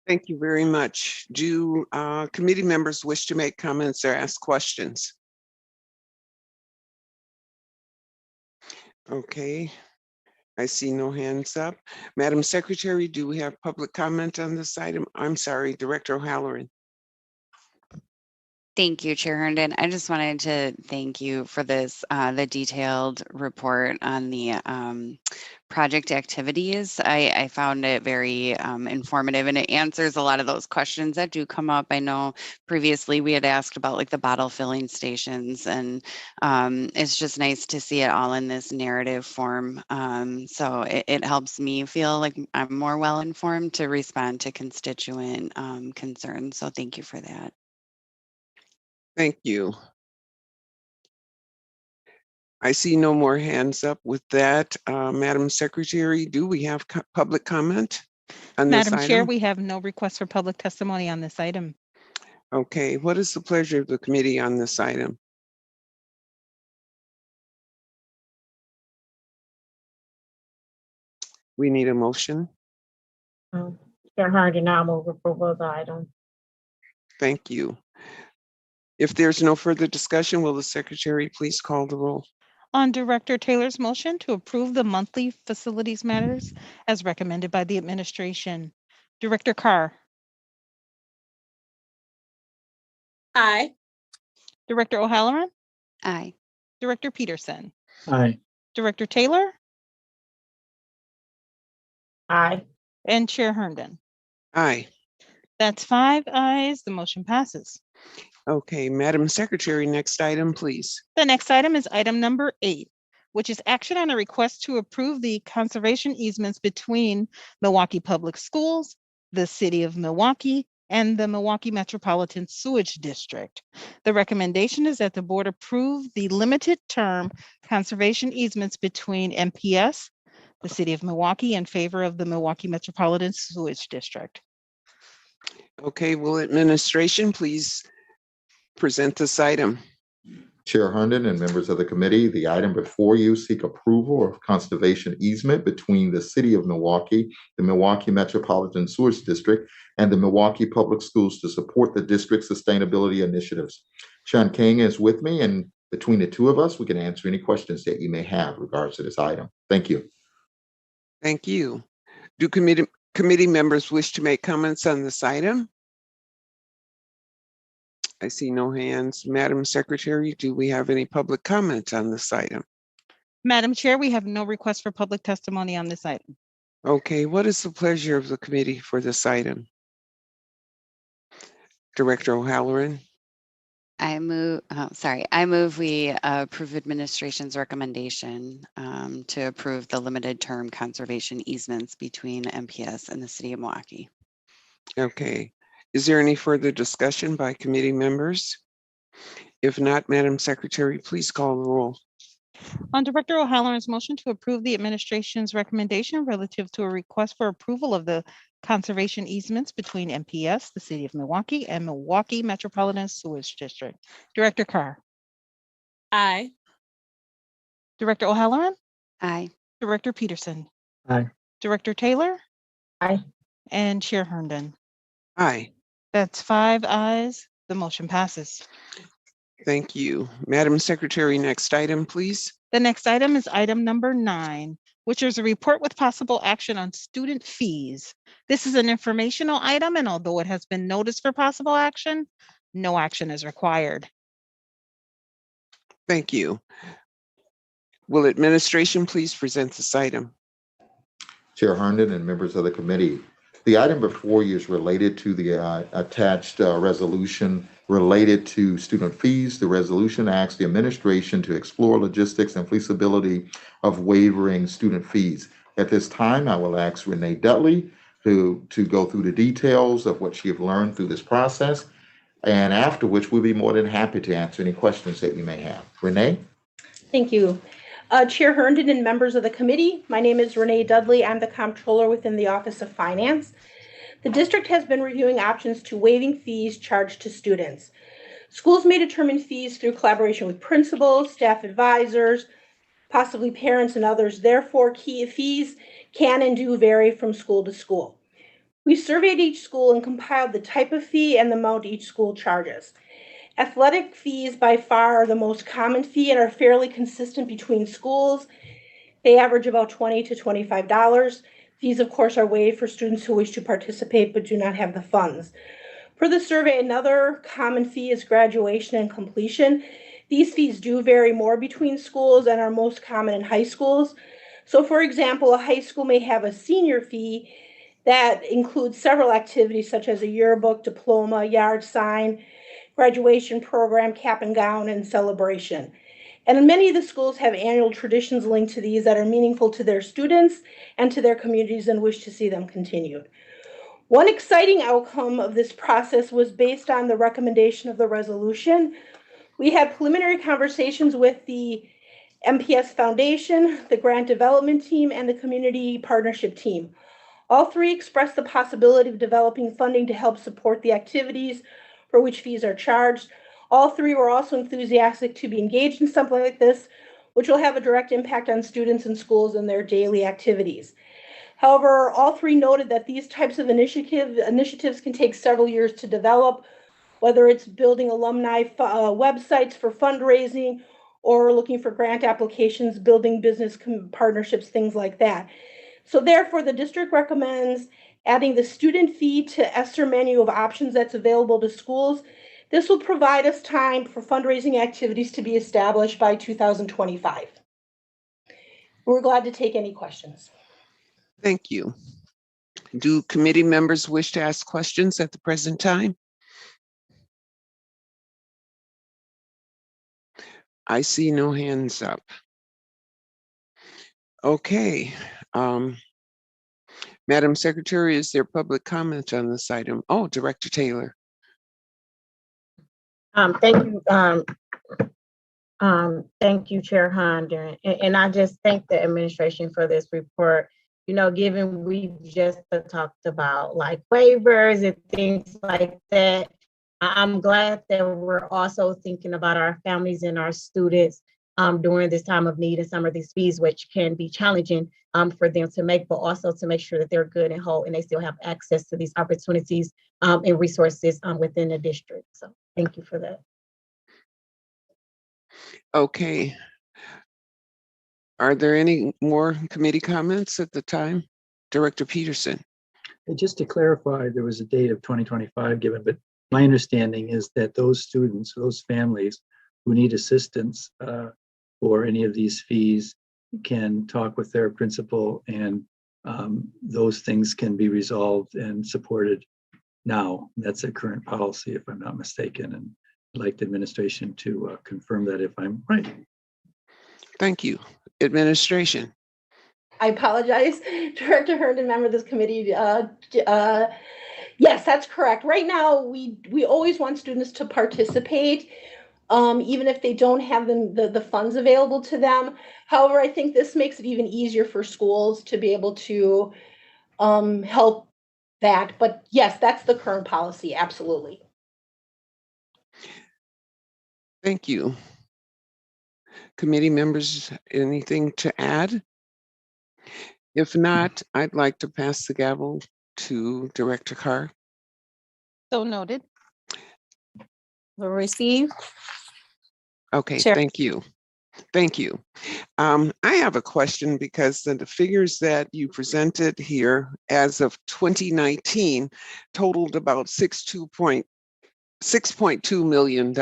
Thank you very much. Do committee members wish to make comments or ask questions? Okay, I see no hands up. Madam Secretary, do we have public comment on this item? I'm sorry, Director O'Halloran. Thank you, Chair Herndon. I just wanted to thank you for this, the detailed report on the project activities. I found it very informative, and it answers a lot of those questions that do come up. I know previously we had asked about like the bottle filling stations, and it's just nice to see it all in this narrative form. So it helps me feel like I'm more well informed to respond to constituent concerns. So thank you for that. Thank you. I see no more hands up. With that, Madam Secretary, do we have public comment on this Madam Chair, item? we have no request for public testimony on this item. Okay, what is the pleasure of the committee on this item? We need a motion. Chair Herndon, I move approval of the item. Thank you. If there's no further discussion, will the secretary please call the roll? On Director Taylor's motion to approve the monthly facilities matters as recommended by the administration, Director Carr, Aye. Director O'Halloran, Aye. Director Peterson, Aye. Director Taylor, Aye. and Chair Herndon. Aye. That's 5 ayes. The motion passes. Okay, Madam Secretary, next item, please. The next item is item number 8, which is action on a request to approve the conservation easements between Milwaukee Public Schools, the City of Milwaukee, and the Milwaukee Metropolitan Sewage District. The recommendation is that the board approve the limited term conservation easements between MPS, the City of Milwaukee, in favor of the Milwaukee Metropolitan Sewage District. Okay, will administration please present this item? Chair Herndon and members of the committee, the item before you seek approval of conservation easement between the City of Milwaukee, the Milwaukee Metropolitan Sewage District, and the Milwaukee Public Schools to support the district's sustainability initiatives. Sean King is with me, and between the two of us, we can answer any questions that you may have in regards to this item. Thank you. Thank you. Do committee members wish to make comments on this item? I see no hands. Madam Secretary, do we have any public comment on this item? Madam Chair, we have no request for public testimony on this item. Okay, what is the pleasure of the committee for this item? Director O'Halloran. I move we approve administration's recommendation to approve the limited term conservation easements between MPS and the City of Milwaukee. Okay. Is there any further discussion by committee members? If not, Madam Secretary, please call the roll. On Director O'Halloran's motion to approve the administration's recommendation relative to a request for approval of the conservation easements between MPS, the City of Milwaukee, and Milwaukee Metropolitan Sewage District, Director Carr. Aye. Director O'Halloran, Aye. Director Peterson, Aye. Director Taylor, Aye. and Chair Herndon. Aye. That's 5 ayes. The motion passes. Thank you. Madam Secretary, next item, please. The next item is item number 9, which is a report with possible action on student fees. This is an informational item, and although it has been noticed for possible action, no action is required. Thank you. Will administration please present this item? Chair Herndon and members of the committee, the item before you is related to the attached resolution related to student fees. The resolution asks the administration to explore logistics and feasibility of waiving student fees. At this time, I will ask Renee Dudley to go through the details of what she have learned through this process, and after which we'll be more than happy to answer any questions that you may have. Renee? Thank you. Chair Herndon and members of the committee, my name is Renee Dudley. I'm the comptroller within the Office of Finance. The district has been reviewing options to waiving fees charged to students. Schools may determine fees through collaboration with principals, staff advisors, possibly parents and others. Therefore, key fees can and do vary from school to school. We surveyed each school and compiled the type of fee and the amount each school charges. Athletic fees by far are the most common fee and are fairly consistent between schools. They average about $20 to $25. Fees, of course, are waived for students who wish to participate but do not have the funds. Per the survey, another common fee is graduation and completion. These fees do vary more between schools and are most common in high schools. So for example, a high school may have a senior fee that includes several activities such as a yearbook, diploma, yard sign, graduation program, cap and gown, and celebration. And many of the schools have annual traditions linked to these that are meaningful to their students and to their communities and wish to see them continued. One exciting outcome of this process was based on the recommendation of the resolution. We had preliminary conversations with the MPS Foundation, the grant development team, and the community partnership team. All three expressed the possibility of developing funding to help support the activities for which fees are charged. All three were also enthusiastic to be engaged in something like this, which will have a direct impact on students and schools and their daily activities. However, all three noted that these types of initiatives can take several years to develop, whether it's building alumni websites for fundraising or looking for grant applications, building business partnerships, things like that. So therefore, the district recommends adding the student fee to ESSER menu of options that's available to schools. This will provide us time for fundraising activities to be established by 2025. We're glad to take any questions. Thank you. Do committee members wish to ask questions at the present time? I see no hands up. Okay. Madam Secretary, is there public comment on this item? Oh, Director Taylor. Thank you. Thank you, Chair Herndon. And I just thank the administration for this report. You know, given we just talked about like waivers and things like that, I'm glad that we're also thinking about our families and our students during this time of need and some of these fees, which can be challenging for them to make, but also to make sure that they're good and whole and they still have access to these opportunities and resources within the district. So thank you for that. Okay. Are there any more committee comments at the time? Director Peterson. And just to clarify, there was a date of 2025 given, but my understanding is that those students, those families who need assistance for any of these fees can talk with their principal, and those things can be resolved and supported now. That's a current policy, if I'm not mistaken, and I'd like the administration to confirm that if I'm right. Thank you. Administration. I apologize, Director Herndon, member of this committee. Yes, that's correct. Right now, we always want students to participate, even if they don't have the funds available to them. However, I think this makes it even easier for schools to be able to help that. But yes, that's the current policy, absolutely. Thank you. Committee members, anything to add? If not, I'd like to pass the gavel to Director Carr. So noted. Will receive. Okay, Chair. thank you. Thank you. I have a question because the figures that you presented here as of 2019 totaled about $6.2 million.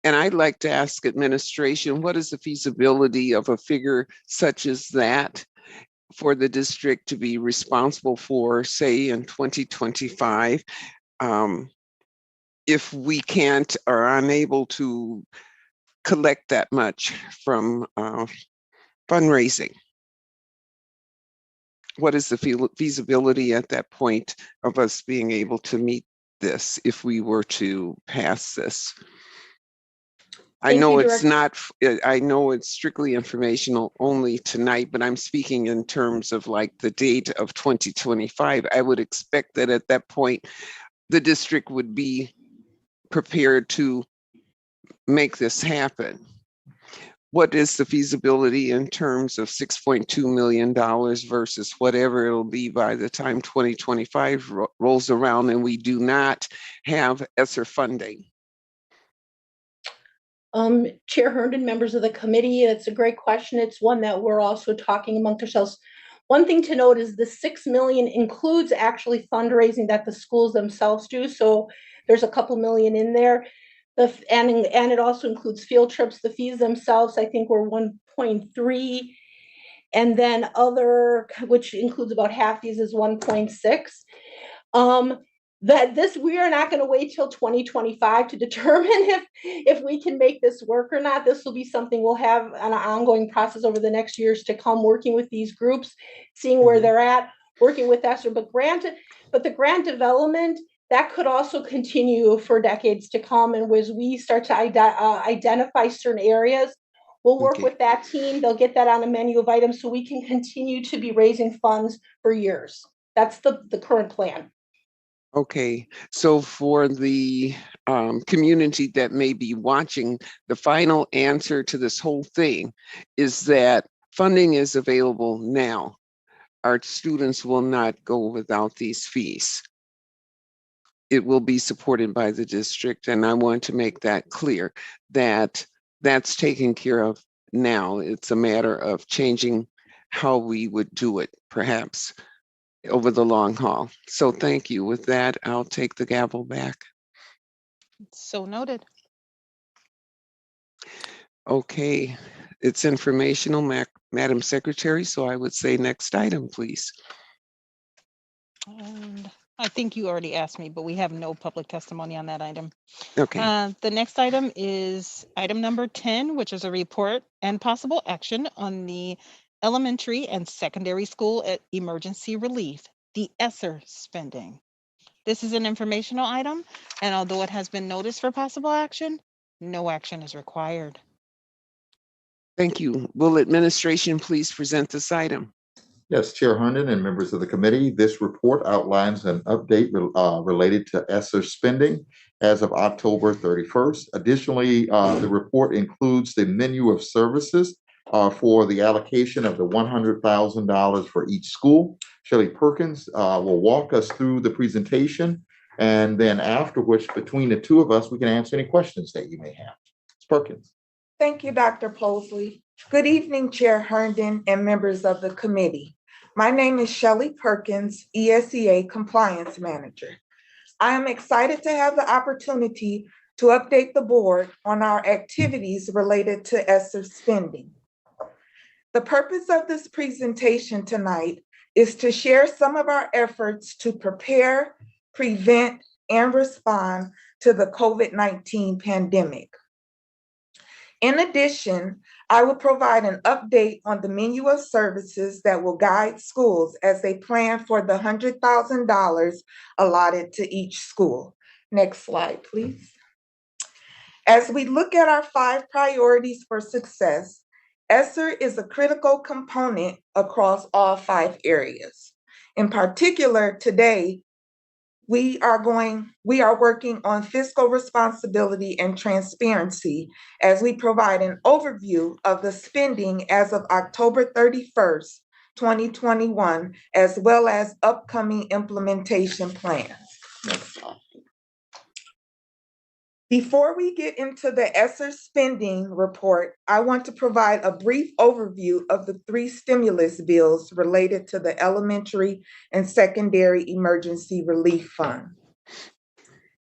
And I'd like to ask administration, what is the feasibility of a figure such as that for the district to be responsible for, say, in 2025, if we can't or are unable to collect that much from fundraising? What is the feasibility at that point of us being able to meet this if we were to pass this? I know it's not, I know it's strictly informational only tonight, but I'm speaking in terms of like the date of 2025. I would expect that at that point, the district would be prepared to make this happen. What is the feasibility in terms of $6.2 million versus whatever it'll be by the time 2025 rolls around and we do not have ESSER funding? Chair Herndon, members of the committee, it's a great question. It's one that we're also talking amongst ourselves. One thing to note is the 6 million includes actually fundraising that the schools themselves do. So there's a couple million in there. And it also includes field trips. The fees themselves, I think, were 1.3. And then other, which includes about half fees, is 1.6. We are not going to wait till 2025 to determine if we can make this work or not. This will be something we'll have an ongoing process over the next years to come, working with these groups, seeing where they're at, working with ESSER. But the grant development, that could also continue for decades to come. And as we start to identify certain areas, we'll work with that team. They'll get that on a menu of items so we can continue to be raising funds for years. That's the current plan. Okay, so for the community that may be watching, the final answer to this whole thing is that funding is available now. Our students will not go without these fees. It will be supported by the district, and I want to make that clear that that's taken care of now. It's a matter of changing how we would do it, perhaps over the long haul. So thank you. With that, I'll take the gavel back. So noted. Okay, it's informational, Madam Secretary, so I would say next item, please. And I think you already asked me, but we have no public testimony on that item. Okay. The next item is item number 10, which is a report and possible action on the elementary and secondary school emergency relief, the ESSER spending. This is an informational item, and although it has been noticed for possible action, no action is required. Thank you. Will administration please present this item? Yes, Chair Herndon and members of the committee, this report outlines an update related to ESSER spending as of October 31st. Additionally, the report includes the menu of services for the allocation of the $100,000 for each school. Shelley Perkins will walk us through the presentation, and then after which, between the two of us, we can answer any questions that you may have. Ms. Perkins. Thank you, Dr. Posley. Good evening, Chair Herndon and members of the committee. My name is Shelley Perkins, ESEA Compliance Manager. I am excited to have the opportunity to update the board on our activities related to ESSER spending. The purpose of this presentation tonight is to share some of our efforts to prepare, prevent, and respond to the COVID-19 pandemic. In addition, I will provide an update on the menu of services that will guide schools as they plan for the $100,000 allotted to each school. Next slide, please. As we look at our 5 priorities for success, ESSER is a critical component across all 5 areas. In particular, today, we are working on fiscal responsibility and transparency as we provide an overview of the spending as of October 31st, 2021, as well as upcoming implementation plans. Next slide. Before we get into the ESSER spending report, I want to provide a brief overview of the 3 stimulus bills related to the elementary and secondary emergency relief fund.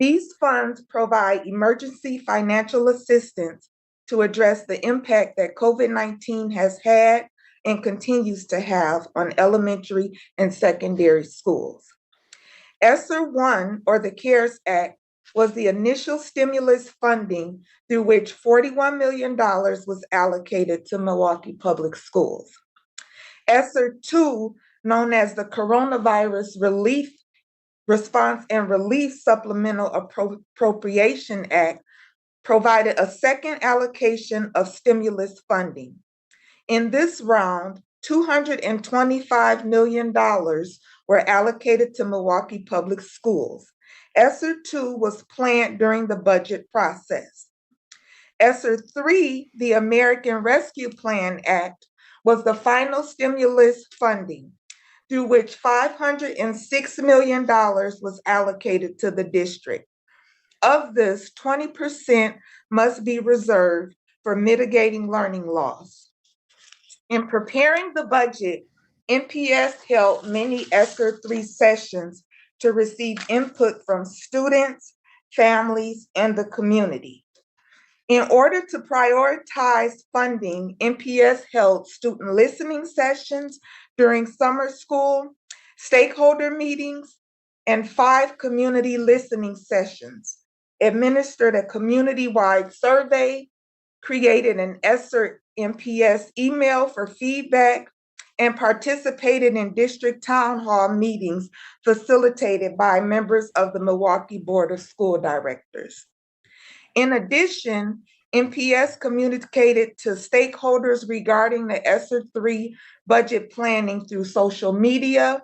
These funds provide emergency financial assistance to address the impact that COVID-19 has had and continues to have on elementary and secondary schools. ESSER 1, or the CARES Act, was the initial stimulus funding through which $41 million was allocated to Milwaukee Public Schools. ESSER 2, known as the Coronavirus Response and Relief Supplemental Appropriation Act, provided a second allocation of stimulus funding. In this round, $225 million were allocated to Milwaukee Public Schools. ESSER 2 was planned during the budget process. ESSER 3, the American Rescue Plan Act, was the final stimulus funding, through which $506 million was allocated to the district. Of this, 20% must be reserved for mitigating learning loss. In preparing the budget NPS held many ESSER 3 sessions to receive input from students, families, and the community. In order to prioritize funding, NPS held student listening sessions during summer school, stakeholder meetings, and 5 community listening sessions, administered a community-wide survey, created an ESSER NPS email for feedback, and participated in district town hall meetings facilitated by members of the Milwaukee Board of School Directors. In addition, NPS communicated to stakeholders regarding the ESSER 3 budget planning through social media,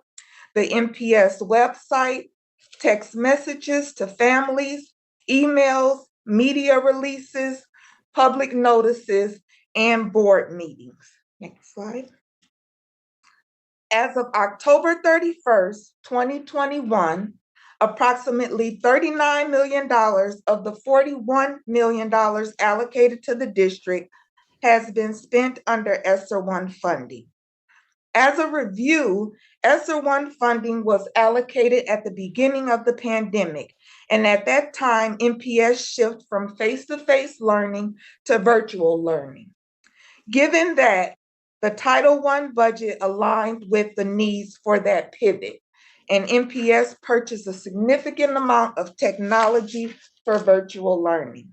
the NPS website, text messages to families, emails, media releases, public notices, and board meetings. Next slide. As of October 31st, 2021, approximately $39 million of the $41 million allocated to the district has been spent under ESSER 1 funding. As a review, ESSER 1 funding was allocated at the beginning of the pandemic, and at that time, NPS shifted from face-to-face learning to virtual learning. Given that, the Title I budget aligned with the needs for that pivot, and NPS purchased a significant amount of technology for virtual learning.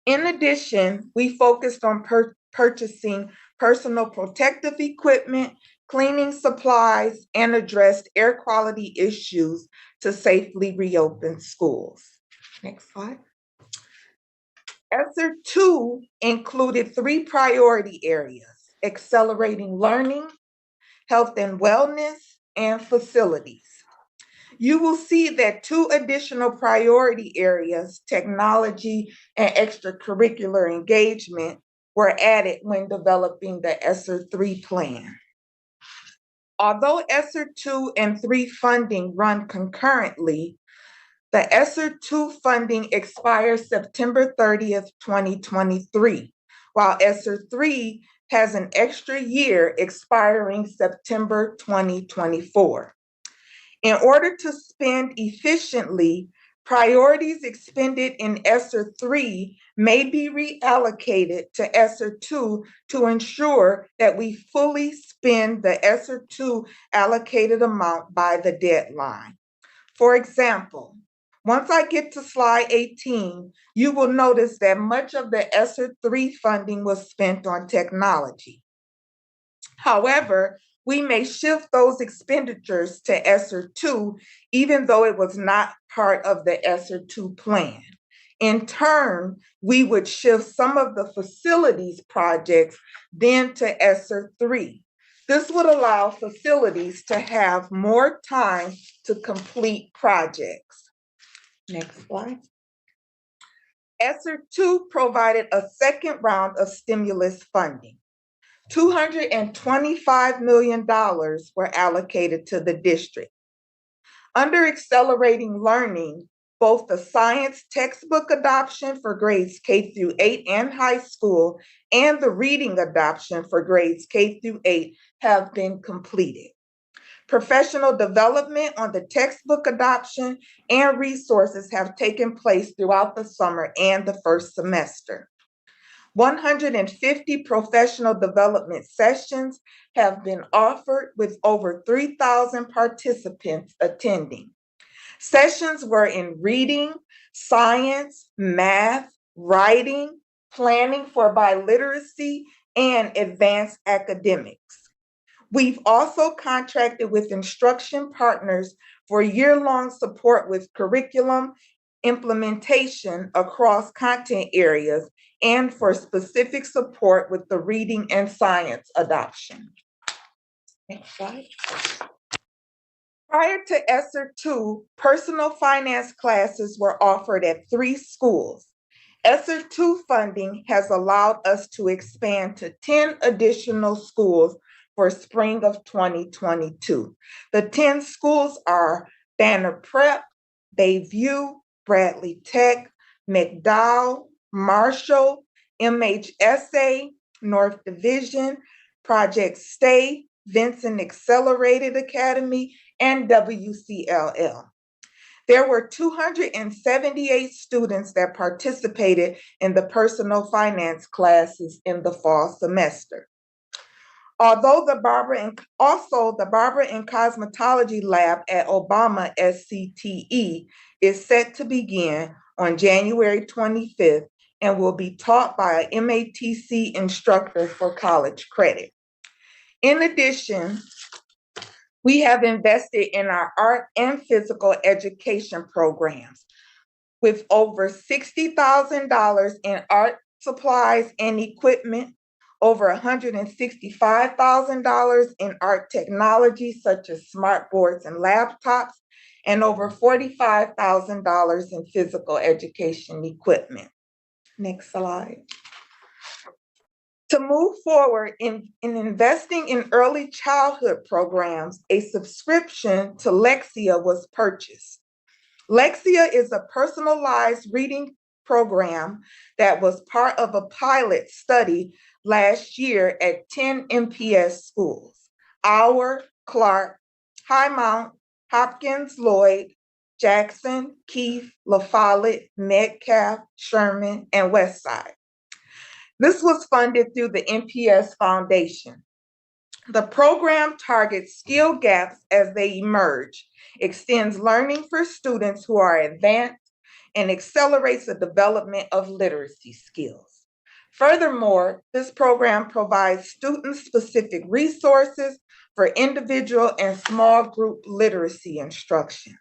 In addition, we focused on purchasing personal protective equipment, cleaning supplies, and addressed air quality issues to safely reopen schools. Next slide. ESSER 2 included 3 priority areas: accelerating learning, health and wellness, and facilities. You will see that 2 additional priority areas, technology and extracurricular engagement, were added when developing the ESSER 3 plan. Although ESSER 2 and 3 funding run concurrently, the ESSER 2 funding expires September 30th, 2023, while ESSER 3 has an extra year expiring September 2024. In order to spend efficiently, priorities expended in ESSER 3 may be reallocated to ESSER 2 to ensure that we fully spend the ESSER 2 allocated amount by the deadline. For example, once I get to slide 18, you will notice that much of the ESSER 3 funding was spent on technology. However, we may shift those expenditures to ESSER 2, even though it was not part of the ESSER 2 plan. In turn, we would shift some of the facilities projects then to ESSER 3. This would allow facilities to have more time to complete projects. Next slide. ESSER 2 provided a second round of stimulus funding. $225 million were allocated to the district. Under accelerating learning, both the science textbook adoption for grades K through 8 and high school and the reading adoption for grades K through 8 have been completed. Professional development on the textbook adoption and resources have taken place throughout the summer and the first semester. 150 professional development sessions have been offered with over 3,000 participants attending. Sessions were in reading, science, math, writing, planning for biliteracy, and advanced academics. We've also contracted with instruction partners for year-long support with curriculum implementation across content areas and for specific support with the reading and science adoption. Next slide. Prior to ESSER 2, personal finance classes were offered at 3 schools. ESSER 2 funding has allowed us to expand to 10 additional schools for spring of 2022. The 10 schools are Banner Prep, Bayview, Bradley Tech, McDowell, Marshall, MHSA, North Division, Project Stay, Vincent Accelerated Academy, and WCLL. There were 278 students that participated in the personal finance classes in the fall semester. Also, the Barber and Cosmetology Lab at Obama SCTE is set to begin on January 25th and will be taught by a MATC instructor for college credit. In addition, we have invested in our art and physical education programs with over $60,000 in art supplies and equipment, over $165,000 in art technology such as smartboards and laptops, and over $45,000 in physical education equipment. Next slide. To move forward in investing in early childhood programs, a subscription to Lexia was purchased. Lexia is a personalized reading program that was part of a pilot study last year at 10 MPS schools: Our, Clark, Highmount, Hopkins, Lloyd, Jackson, Keith, La Follette, Metcalf, Sherman, and Westside. This was funded through the MPS Foundation. The program targets skill gaps as they emerge, extends learning for students who are advanced, and accelerates the development of literacy skills. Furthermore, this program provides student-specific resources for individual and small group literacy instruction.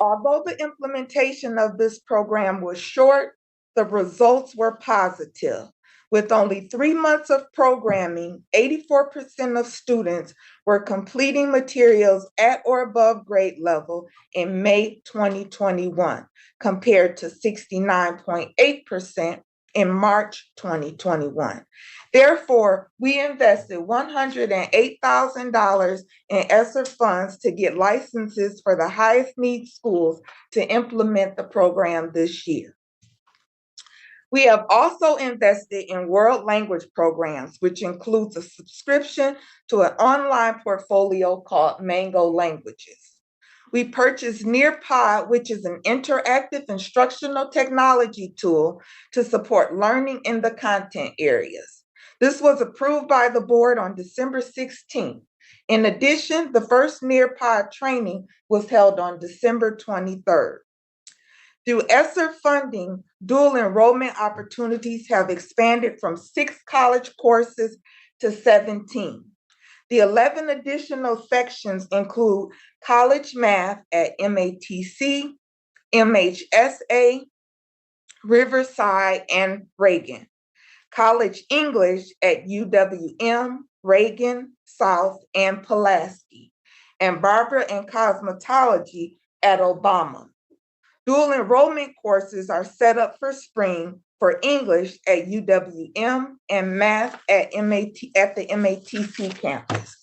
Although the implementation of this program was short, the results were positive. With only 3 months of programming, 84% of students were completing materials at or above grade level in May 2021, compared to 69.8% in March 2021. Therefore, we invested $108,000 in ESSER funds to get licenses for the highest need schools to implement the program this year. We have also invested in world language programs, which includes a subscription to an online portfolio called Mango Languages. We purchased Nearpod, which is an interactive instructional technology tool to support learning in the content areas. This was approved by the board on December 16th. In addition, the first Nearpod training was held on December 23rd. Through ESSER funding, dual enrollment opportunities have expanded from 6 college courses to 17. The 11 additional sections include college math at MATC, MHSA, Riverside, and Reagan, college English at UWM, Reagan, South, and Pulaski, and barber and cosmetology at Obama. Dual enrollment courses are set up for spring for English at UWM and math at the MATC campus.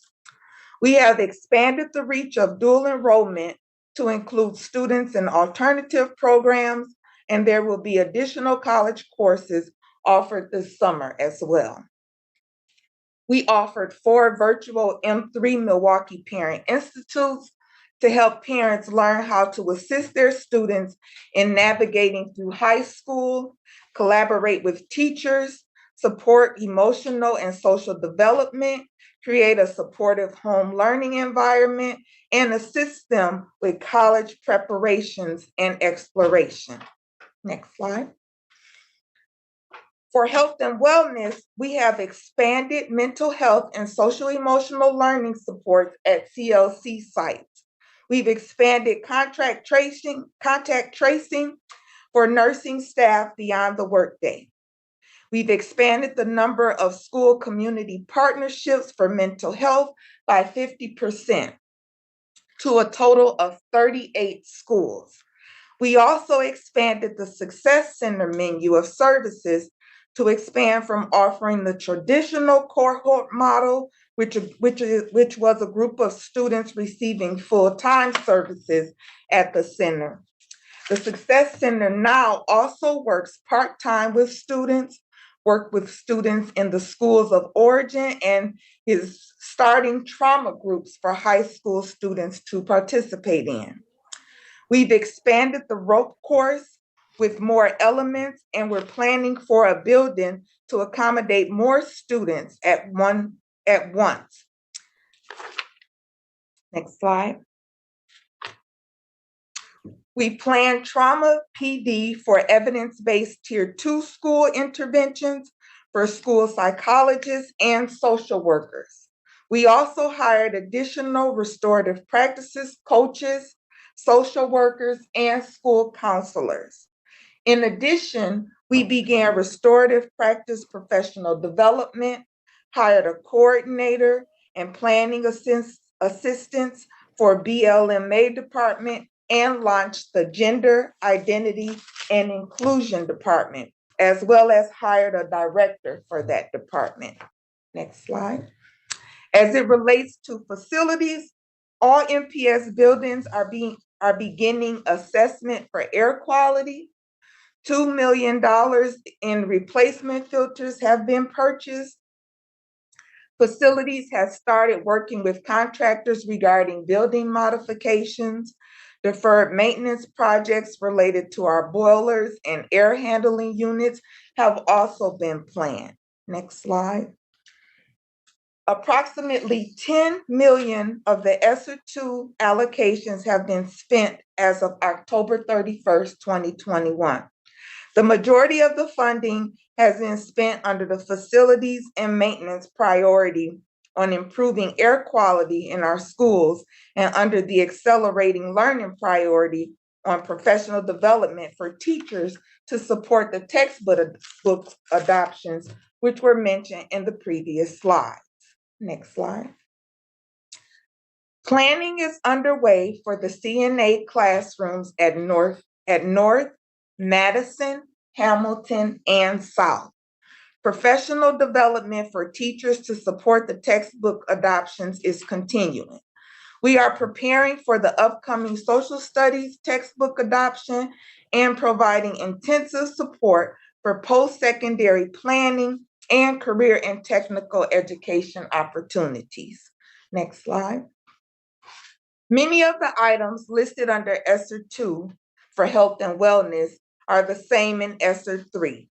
We have expanded the reach of dual enrollment to include students in alternative programs, and there will be additional college courses offered this summer as well. We offered 4 virtual M3 Milwaukee Parent Institutes to help parents learn how to assist their students in navigating through high school, collaborate with teachers, support emotional and social development, create a supportive home learning environment, and assist them with college preparations and exploration. Next slide. For health and wellness, we have expanded mental health and social emotional learning supports at CLC sites. We've expanded contact tracing for nursing staff beyond the workday. We've expanded the number of school community partnerships for mental health by 50% to a total of 38 schools. We also expanded the Success Center menu of services to expand from offering the traditional cohort model, which was a group of students receiving full-time services at the center. The Success Center now also works part-time with students work with students in the schools of origin, and is starting trauma groups for high school students to participate in. We've expanded the rope course with more elements, and we're planning for a building to accommodate more students at once. Next slide. We plan trauma PD for evidence-based tier 2 school interventions for school psychologists and social workers. We also hired additional restorative practices, coaches, social workers, and school counselors. In addition, we began restorative practice professional development, hired a coordinator and planning assistants for BLMA department, and launched the Gender, Identity, and Inclusion Department, as well as hired a director for that department. Next slide. As it relates to facilities, all MPS buildings are beginning assessment for air quality. $2 million in replacement filters have been purchased. Facilities have started working with contractors regarding building modifications. Deferred maintenance projects related to our boilers and air handling units have also been planned. Next slide. Approximately 10 million of the ESSER 2 allocations have been spent as of October 31st, 2021. The majority of the funding has been spent under the facilities and maintenance priority on improving air quality in our schools, and under the accelerating learning priority on professional development for teachers to support the textbook adoptions, which were mentioned in the previous slides. Next slide. Planning is underway for the CNA classrooms at North, Madison, Hamilton, and South. Professional development for teachers to support the textbook adoptions is continuing. We are preparing for the upcoming social studies textbook adoption and providing intensive support for post-secondary planning and career and technical education opportunities. Next slide. Many of the items listed under ESSER 2 for health and wellness are the same in ESSER 3.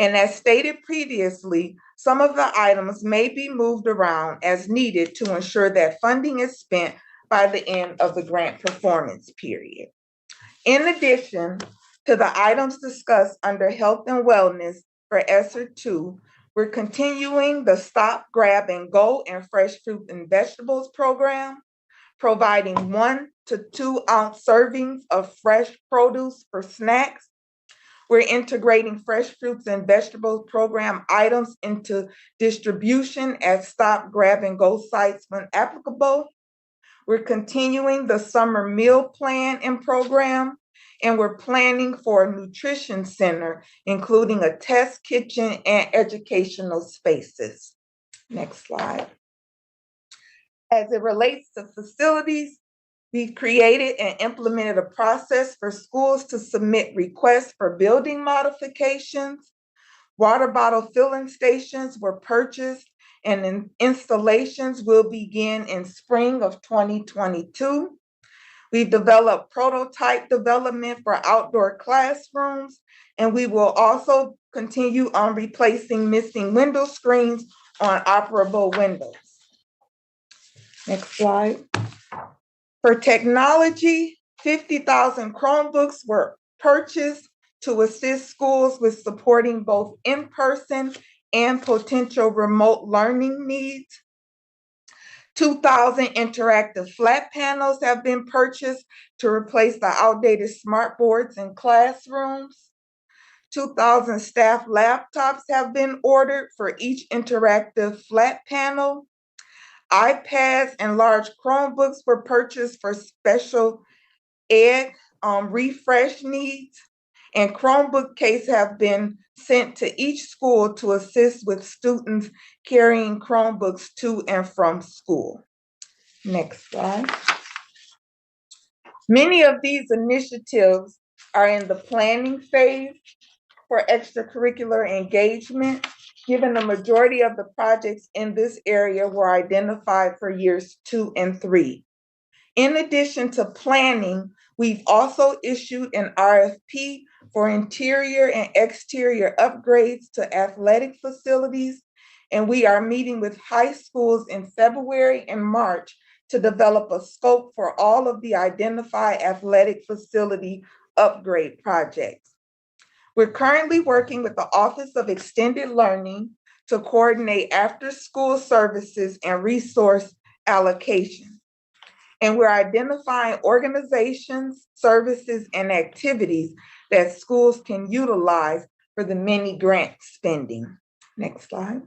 And as stated previously, some of the items may be moved around as needed to ensure that funding is spent by the end of the grant performance period. In addition to the items discussed under health and wellness for ESSER 2, we're continuing the Stop, Grab, and Go and Fresh Fruit and Vegetables program, providing 1 to 2 ounce servings of fresh produce for snacks. We're integrating fresh fruits and vegetables program items into distribution at Stop, Grab, and Go sites when applicable. We're continuing the summer meal plan and program, and we're planning for a nutrition center, including a test kitchen and educational spaces. Next slide. As it relates to facilities, we created and implemented a process for schools to submit requests for building modifications. Water bottle filling stations were purchased, and installations will begin in spring of 2022. We've developed prototype development for outdoor classrooms, and we will also continue on replacing missing window screens on operable windows. Next slide. For technology, 50,000 Chromebooks were purchased to assist schools with supporting both in-person and potential remote learning needs. 2,000 interactive flat panels have been purchased to replace the outdated smart boards in classrooms. 2,000 staff laptops have been ordered for each interactive flat panel. iPads and large Chromebooks were purchased for special ed refresh needs, and Chromebook cases have been sent to each school to assist with students carrying Chromebooks to and from school. Next slide. Many of these initiatives are in the planning phase. for extracurricular engagement, given the majority of the projects in this area were identified for years 2 and 3. In addition to planning, we've also issued an RFP for interior and exterior upgrades to athletic facilities, and we are meeting with high schools in February and March to develop a scope for all of the identified athletic facility upgrade projects. We're currently working with the Office of Extended Learning to coordinate after-school services and resource allocation. And we're identifying organizations, services, and activities that schools can utilize for the mini grant spending. Next slide.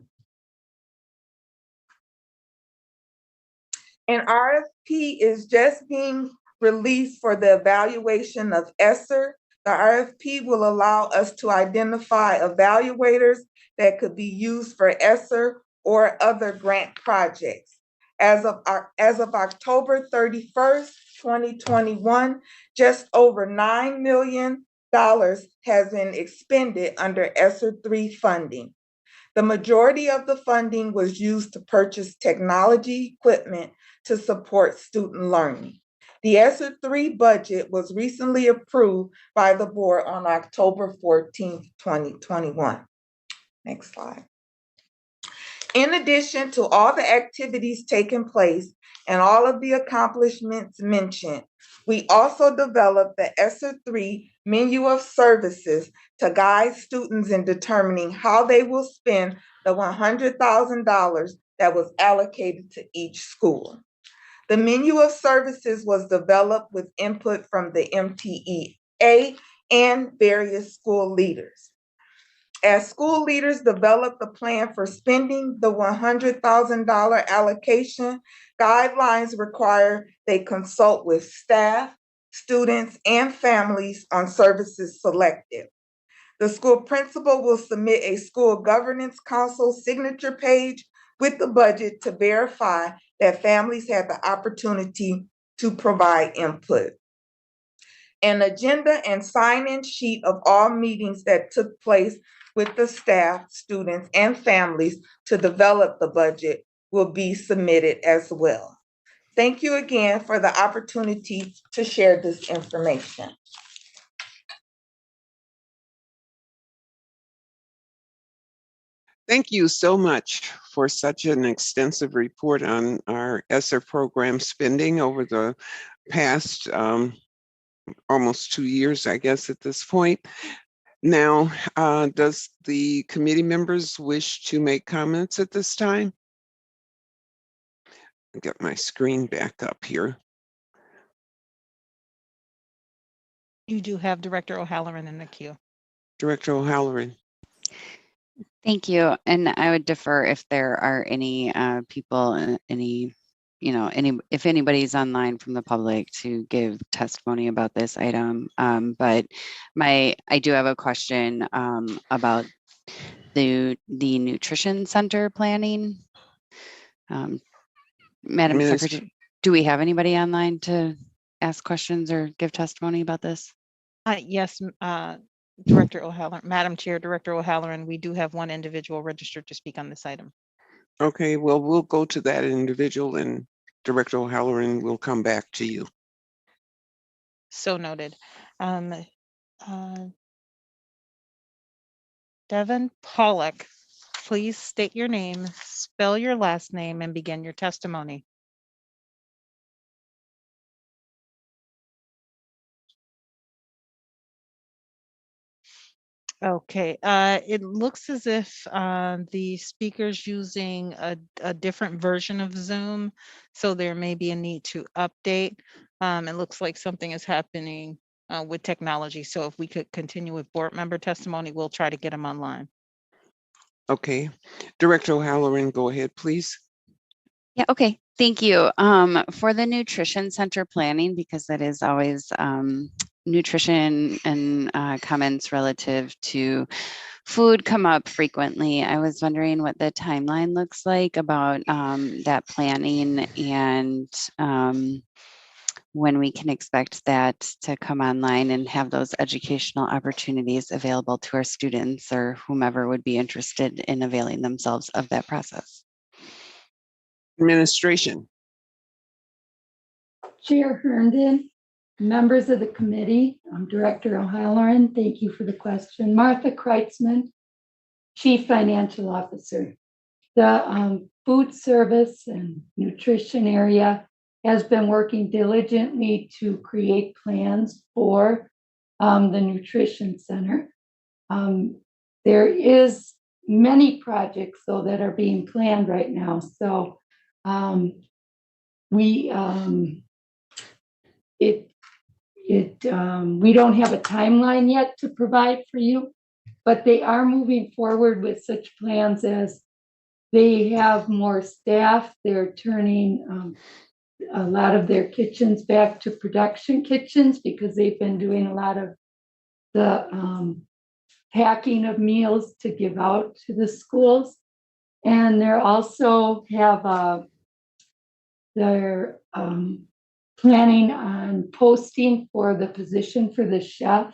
An RFP is just being released for the evaluation of ESSER. The RFP will allow us to identify evaluators that could be used for ESSER or other grant projects. As of October 31st, 2021, just over $9 million has been expended under ESSER 3 funding. The majority of the funding was used to purchase technology equipment to support student learning. The ESSER 3 budget was recently approved by the board on October 14th, 2021. Next slide. In addition to all the activities taking place and all of the accomplishments mentioned, we also developed the ESSER 3 menu of services to guide students in determining how they will spend the $100,000 that was allocated to each school. The menu of services was developed with input from the MTEA and various school leaders. As school leaders develop the plan for spending the $100,000 allocation, guidelines require they consult with staff, students, and families on services selected. The school principal will submit a school governance council signature page with the budget to verify that families had the opportunity to provide input. An agenda and sign-in sheet of all meetings that took place with the staff, students, and families to develop the budget will be submitted as well. Thank you again for the opportunity to share this information. Thank you so much for such an extensive report on our ESSER program spending over the past almost 2 years, I guess, at this point. Now, does the committee members wish to make comments at this time? I'll get my screen back up here. You do have Director O'Halloran in the queue. Director O'Halloran. Thank you. And I would defer if there are any people, if anybody's online from the public to give testimony about this item. But I do have a question about the nutrition center planning. Madam Secretary, do we have anybody online to ask questions or give testimony about this? Yes, Director O'Halloran, Madam Chair, Director O'Halloran, we do have one individual registered to speak on this item. Okay, well, we'll go to that individual and Director O'Halloran will come back to you. So noted. Devin Pollock, please state your name, spell your last name, and begin your testimony. Okay, it looks as if the speaker's using a different version of Zoom, so there may be a need to update. It looks like something is happening with technology, so if we could continue with board member testimony, we'll try to get them online. Okay, Director O'Halloran, go ahead, please. Yeah, okay, thank you. For the nutrition center planning, because that is always nutrition and comments relative to food come up frequently. I was wondering what the timeline looks like about that planning and when we can expect that to come online and have those educational opportunities available to our students or whomever would be interested in availing themselves of that process. Administration. Chair Herndon, members of the committee, Director O'Halloran, thank you for the question. Martha Kreitzman, Chief Financial Officer. The food service and nutrition area has been working diligently to create plans for the nutrition center. There is many projects though that are being planned right now. So we don't have a timeline yet to provide for you, but they are moving forward with such plans as they have more staff. They're turning a lot of their kitchens back to production kitchens because they've been doing a lot of the packing of meals to give out to the schools. And they're also have they're planning on posting for the position for the chef,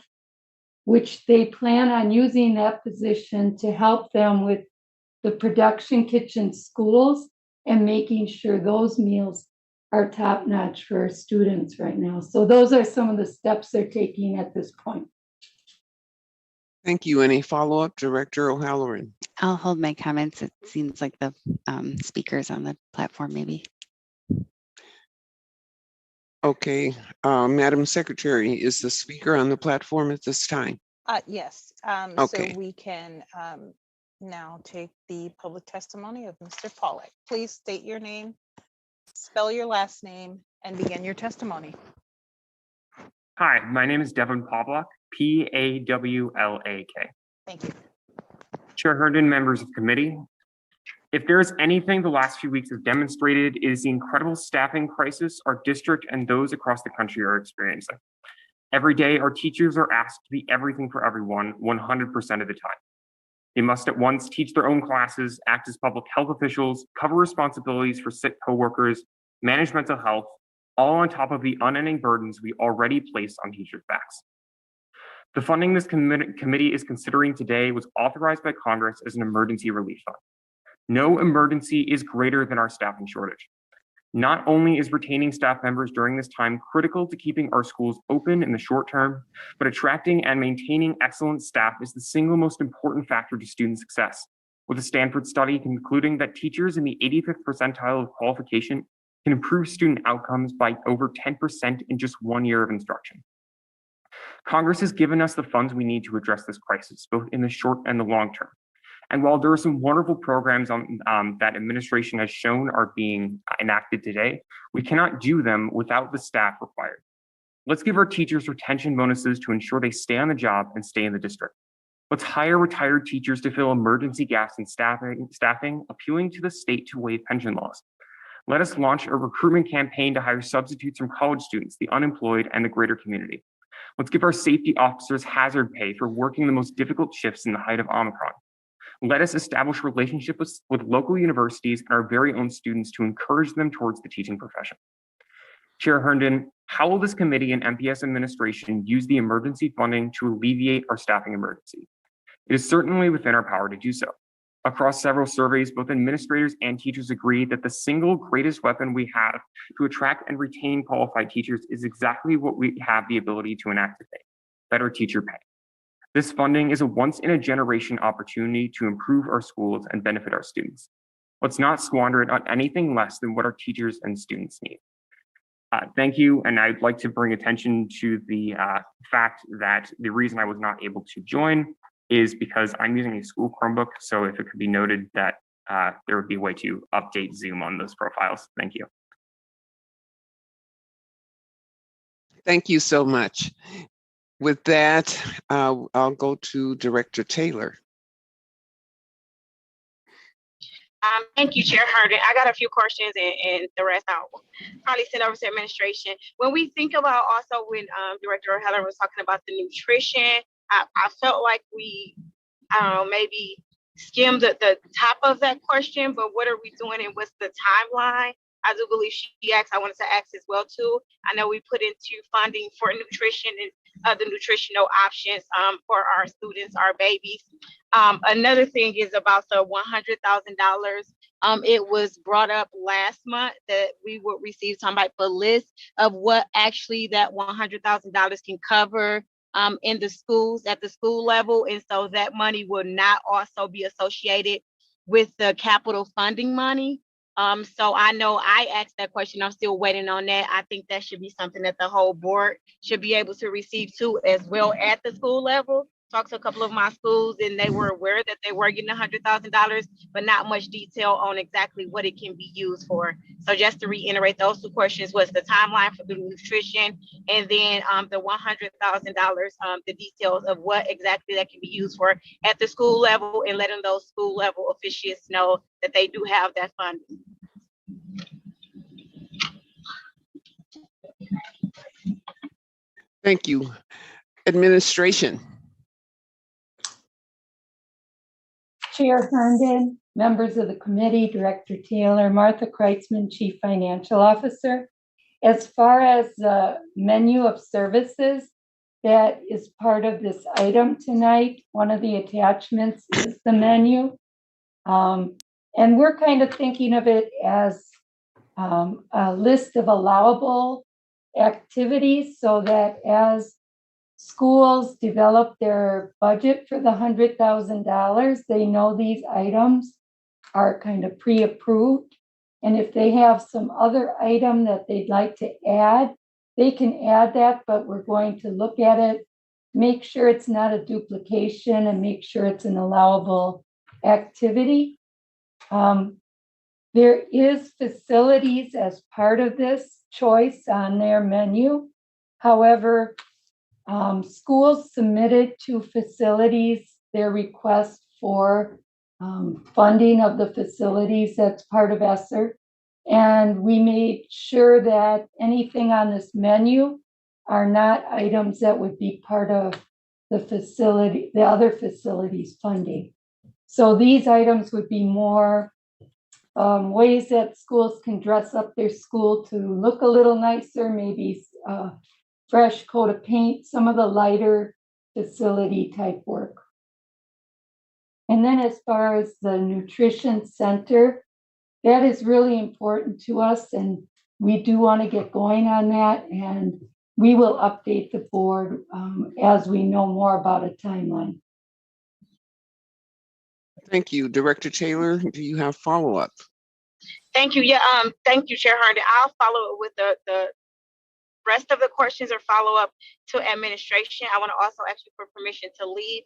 which they plan on using that position to help them with the production kitchen schools and making sure those meals are top notch for students right now. So those are some of the steps they're taking at this point. Thank you. Any follow-up, Director O'Halloran? I'll hold my comments. It seems like the speakers on the platform maybe. Okay, Madam Secretary, is the speaker on the platform at this time? Yes. Okay. So we can now take the public testimony of Mr. Pollack. Please state your name, spell your last name, and begin your testimony. Hi, my name is Devin Pawlak, Pawlak. Thank you. Chair Herndon, members of the committee. If there is anything the last few weeks have demonstrated, it is the incredible staffing crisis our district and those across the country are experiencing. Every day, our teachers are asked to be everything for everyone 100% of the time. They must at once teach their own classes, act as public health officials, cover responsibilities for sick coworkers, manage mental health, all on top of the unending burdens we already place on teachers' backs. The funding this committee is considering today was authorized by Congress as an emergency relief fund. No emergency is greater than our staffing shortage. Not only is retaining staff members during this time critical to keeping our schools open in the short term, but attracting and maintaining excellent staff is the single most important factor to student success, with a Stanford study concluding that teachers in the 85th percentile of qualification can improve student outcomes by over 10% in just 1 year of instruction. Congress has given us the funds we need to address this crisis, both in the short and the long term. And while there are some wonderful programs that administration has shown are being enacted today, we cannot do them without the staff required. Let's give our teachers retention bonuses to ensure they stay on the job and stay in the district. Let's hire retired teachers to fill emergency gaps in staffing, appealing to the state to waive pension laws. Let us launch a recruitment campaign to hire substitutes from college students, the unemployed, and the greater community. Let's give our safety officers hazard pay for working the most difficult shifts in the height of Omicron. Let us establish relationships with local universities and our very own students to encourage them towards the teaching profession. Chair Herndon, how will this committee and MPS administration use the emergency funding to alleviate our staffing emergency? It is certainly within our power to do so. Across several surveys, both administrators and teachers agree that the single greatest weapon we have to attract and retain qualified teachers is exactly what we have the ability to enact today: better teacher pay. This funding is a once-in-a-generation opportunity to improve our schools and benefit our students. Let's not squander it on anything less than what our teachers and students need. Thank you, and I'd like to bring attention to the fact that the reason I was not able to join is because I'm using a school Chromebook, so if it could be noted that there would be a way to update Zoom on those profiles. Thank you. Thank you so much. With that, I'll go to Director Taylor. Thank you, Chair Herndon. I got a few questions and the rest I'll probably send over to administration. When we think about also when Director Heller was talking about the nutrition, I felt like we maybe skimmed the top of that question, but what are we doing and what's the timeline? I do believe she asked, I wanted to ask as well too. I know we put into funding for nutrition and other nutritional options for our students, our babies. Another thing is about the $100,000. It was brought up last month that we would receive some type of list of what actually that $100,000 can cover in the schools at the school level. And so that money will not also be associated with the capital funding money. So I know I asked that question. I'm still waiting on that. I think that should be something that the whole board should be able to receive too, as well at the school level. Talked to a couple of my schools and they were aware that they were getting $100,000, but not much detail on exactly what it can be used for. So just to reiterate those two questions, was the timeline for the nutrition, and then the $100,000, the details of what exactly that can be used for at the school level, and letting those school level officials know that they do have that funding. Thank you. Administration. Chair Herndon, members of the committee, Director Taylor, Martha Kreitzman, Chief Financial Officer. As far as the menu of services that is part of this item tonight, one of the attachments is the menu. And we're kind of thinking of it as a list of allowable activities so that as schools develop their budget for the $100,000, they know these items are kind of pre-approved. And if they have some other item that they'd like to add, they can add that, but we're going to look at it, make sure it's not a duplication, and make sure it's an allowable activity. There is facilities as part of this choice on their menu. However, schools submitted to facilities their request for funding of the facilities that's part of ESSER. And we made sure that anything on this menu are not items that would be part of the other facilities funding. So these items would be more ways that schools can dress up their school to look a little nicer, maybe fresh coat of paint, some of the lighter facility type work. And then as far as the nutrition center, that is really important to us, and we do want to get going on that, and we will update the board as we know more about a timeline. Thank you. Director Taylor, do you have follow-up? Thank you. Yeah, thank you, Chair Herndon. I'll follow up with the rest of the questions or follow up to administration. I want to also ask you for permission to leave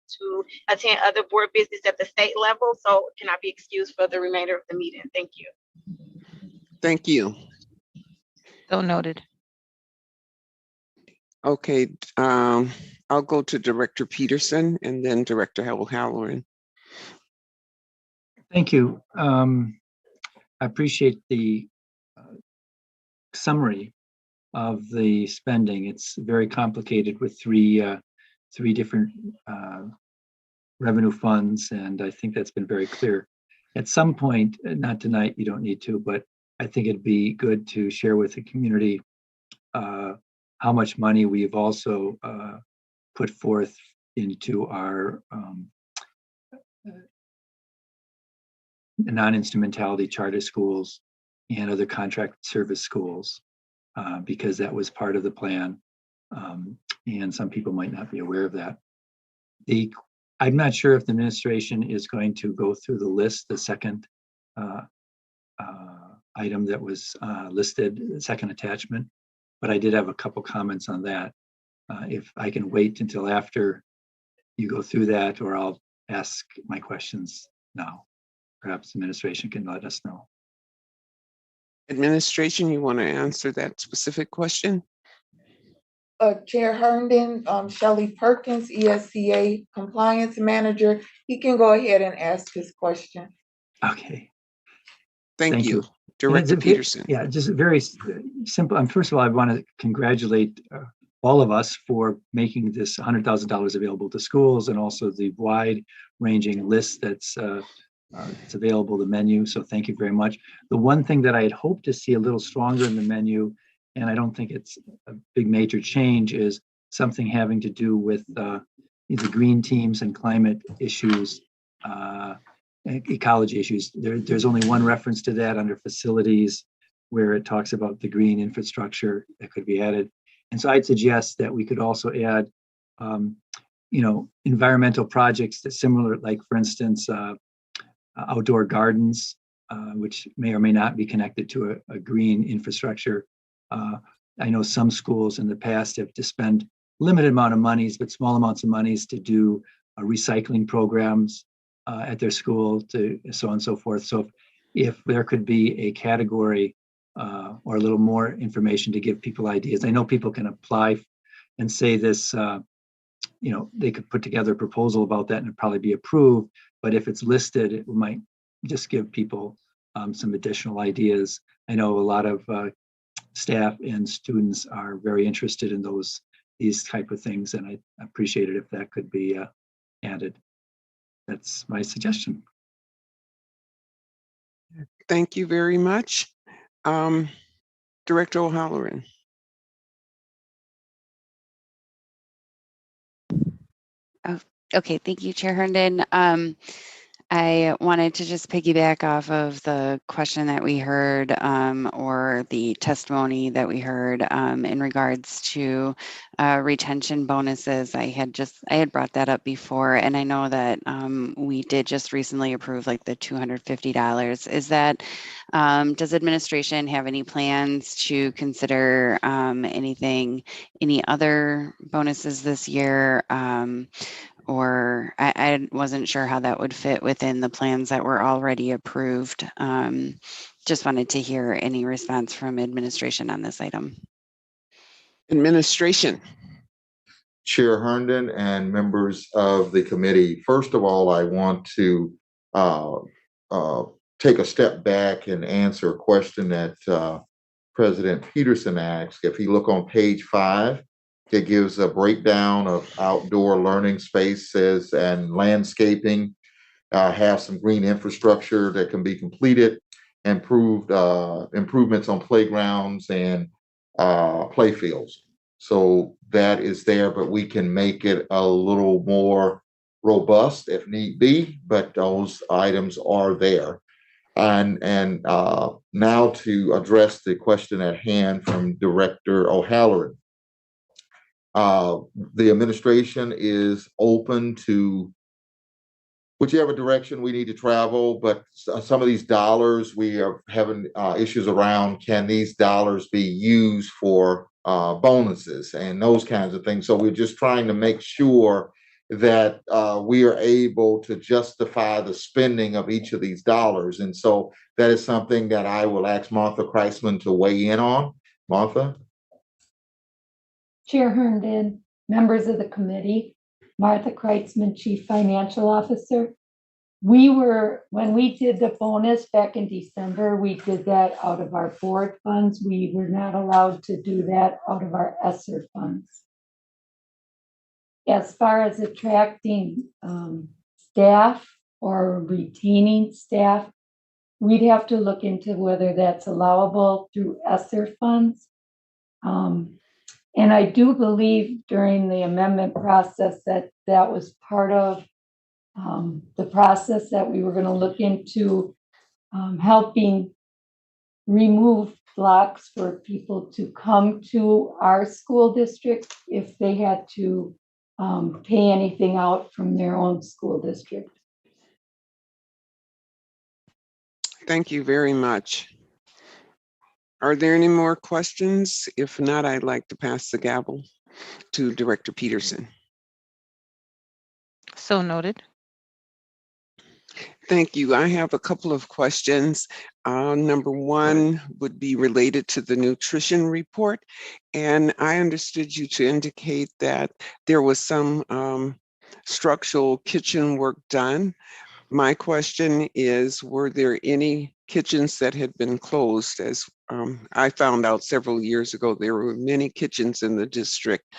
to attend other board business at the state level. So can I be excused for the remainder of the meeting? Thank you. Thank you. So noted. Okay, I'll go to Director Peterson and then Director Halloran. Thank you. I appreciate the summary of the spending. It's very complicated with three different revenue funds, and I think that's been very clear. At some point, not tonight, you don't need to, but I think it'd be good to share with the community how much money we've also put forth into our non-instrumentality charter schools and other contract service schools, because that was part of the plan. And some people might not be aware of that. I'm not sure if the administration is going to go through the list, the second item that was listed, the second attachment, but I did have a couple comments on that. If I can wait until after you go through that, or I'll ask my questions now. Perhaps administration can let us know. Administration, you want to answer that specific question? Chair Herndon, Shelley Perkins, ESCA Compliance Manager. He can go ahead and ask his question. Okay. Thank you. Director Peterson. Yeah, just very simple. First of all, I want to congratulate all of us for making this $100,000 available to schools, and also the wide-ranging list that's it's available, the menu. So thank you very much. The one thing that I had hoped to see a little stronger in the menu, and I don't think it's a big major change, is something having to do with the green teams and climate issues, ecology issues. There's only one reference to that under facilities, where it talks about the green infrastructure that could be added. And so I'd suggest that we could also add, environmental projects that similar, like for instance, outdoor gardens, which may or may not be connected to a green infrastructure. I know some schools in the past have to spend limited amount of monies, but small amounts of monies to do recycling programs at their school, to so on and so forth. So if there could be a category or a little more information to give people ideas. I know people can apply and say this, they could put together a proposal about that and it'd probably be approved. But if it's listed, it might just give people some additional ideas. I know a lot of staff and students are very interested in these type of things, and I appreciate it if that could be added. That's my suggestion. Thank you very much. Director O'Halloran. Oh, okay, thank you, Chair Herndon. I wanted to just piggyback off of the question that we heard or the testimony that we heard in regards to retention bonuses. I had brought that up before, and I know that we did just recently approve like the $250. Is that, does administration have any plans to consider any other bonuses this year? Or I wasn't sure how that would fit within the plans that were already approved. Just wanted to hear any response from administration on this item. Administration. Chair Herndon and members of the committee, first of all, I want to take a step back and answer a question that President Peterson asked. If you look on page 5, it gives a breakdown of outdoor learning spaces and landscaping, have some green infrastructure that can be completed, improvements on playgrounds and play fields. So that is there, but we can make it a little more robust if need be, but those items are there. And now to address the question at hand from Director O'Halloran. The administration is open to whichever direction we need to travel, but some of these dollars we are having issues around, can these dollars be used for bonuses and those kinds of things. So we're just trying to make sure that we are able to justify the spending of each of these dollars. And so that is something that I will ask Martha Kreisman to weigh in on. Martha? Chair Herndon, members of the committee, Martha Kreitzman, Chief Financial Officer. When we did the bonus back in December, we did that out of our board funds. We were not allowed to do that out of our ESSER funds. As far as attracting staff or retaining staff, we'd have to look into whether that's allowable through ESSER funds. And I do believe during the amendment process that was part of the process that we were going to look into helping remove blocks for people to come to our school district if they had to pay anything out from their own school district. Thank you very much. Are there any more questions? If not, I'd like to pass the gavel to Director Peterson. So noted. Thank you. I have a couple of questions. Number one would be related to the nutrition report. And I understood you to indicate that there was some structural kitchen work done. My question is, were there any kitchens that had been closed? As I found out several years ago, there were many kitchens in the district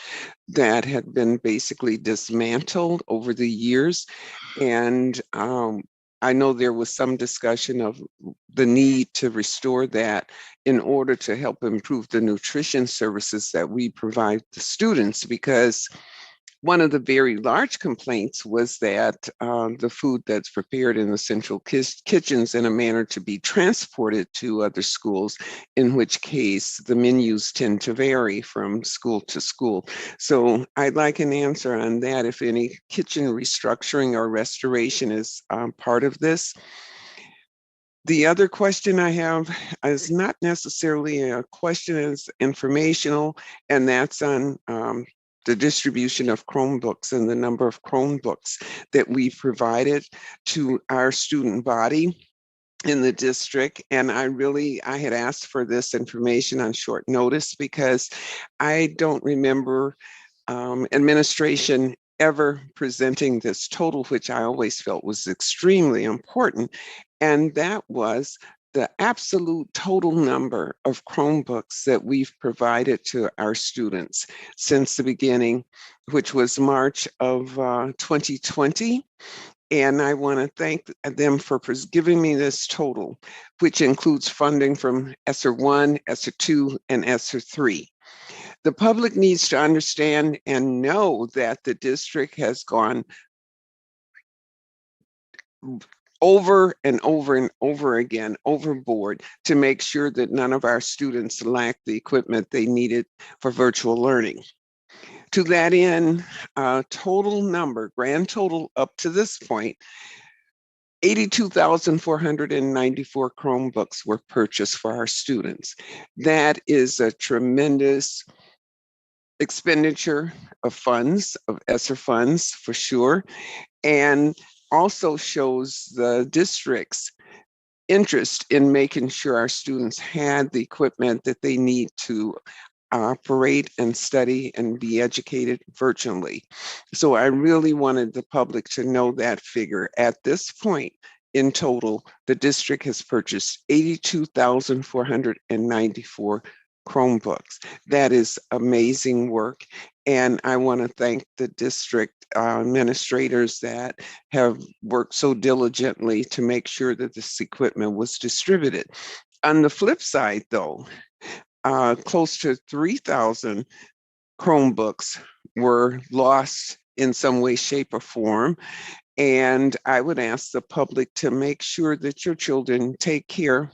that had been basically dismantled over the years. And I know there was some discussion of the need to restore that in order to help improve the nutrition services that we provide the students, because one of the very large complaints was that the food that's prepared in the central kitchens in a manner to be transported to other schools, in which case the menus tend to vary from school to school. So I'd like an answer on that, if any kitchen restructuring or restoration is part of this. The other question I have is not necessarily a question, it's informational, and that's on the distribution of Chromebooks and the number of Chromebooks that we've provided to our student body in the district. And I had asked for this information on short notice because I don't remember administration ever presenting this total, which I always felt was extremely important. And that was the absolute total number of Chromebooks that we've provided to our students since the beginning, which was March of 2020. And I want to thank them for giving me this total, which includes funding from ESSER 1, ESSER 2, and ESSER 3. The public needs to understand and know that the district has gone over and over and over again overboard to make sure that none of our students lack the equipment they needed for virtual learning. To that end, total number, grand total up to this point, 82,494 Chromebooks were purchased for our students. That is a tremendous expenditure of funds, of ESSER funds for sure, and also shows the district's interest in making sure our students had the equipment that they need to operate and study and be educated virtually. So I really wanted the public to know that figure. At this point, in total, the district has purchased 82,494 Chromebooks. That is amazing work. And I want to thank the district administrators that have worked so diligently to make sure that this equipment was distributed. On the flip side, though, close to 3,000 Chromebooks were lost in some way, shape, or form. And I would ask the public to make sure that your children take care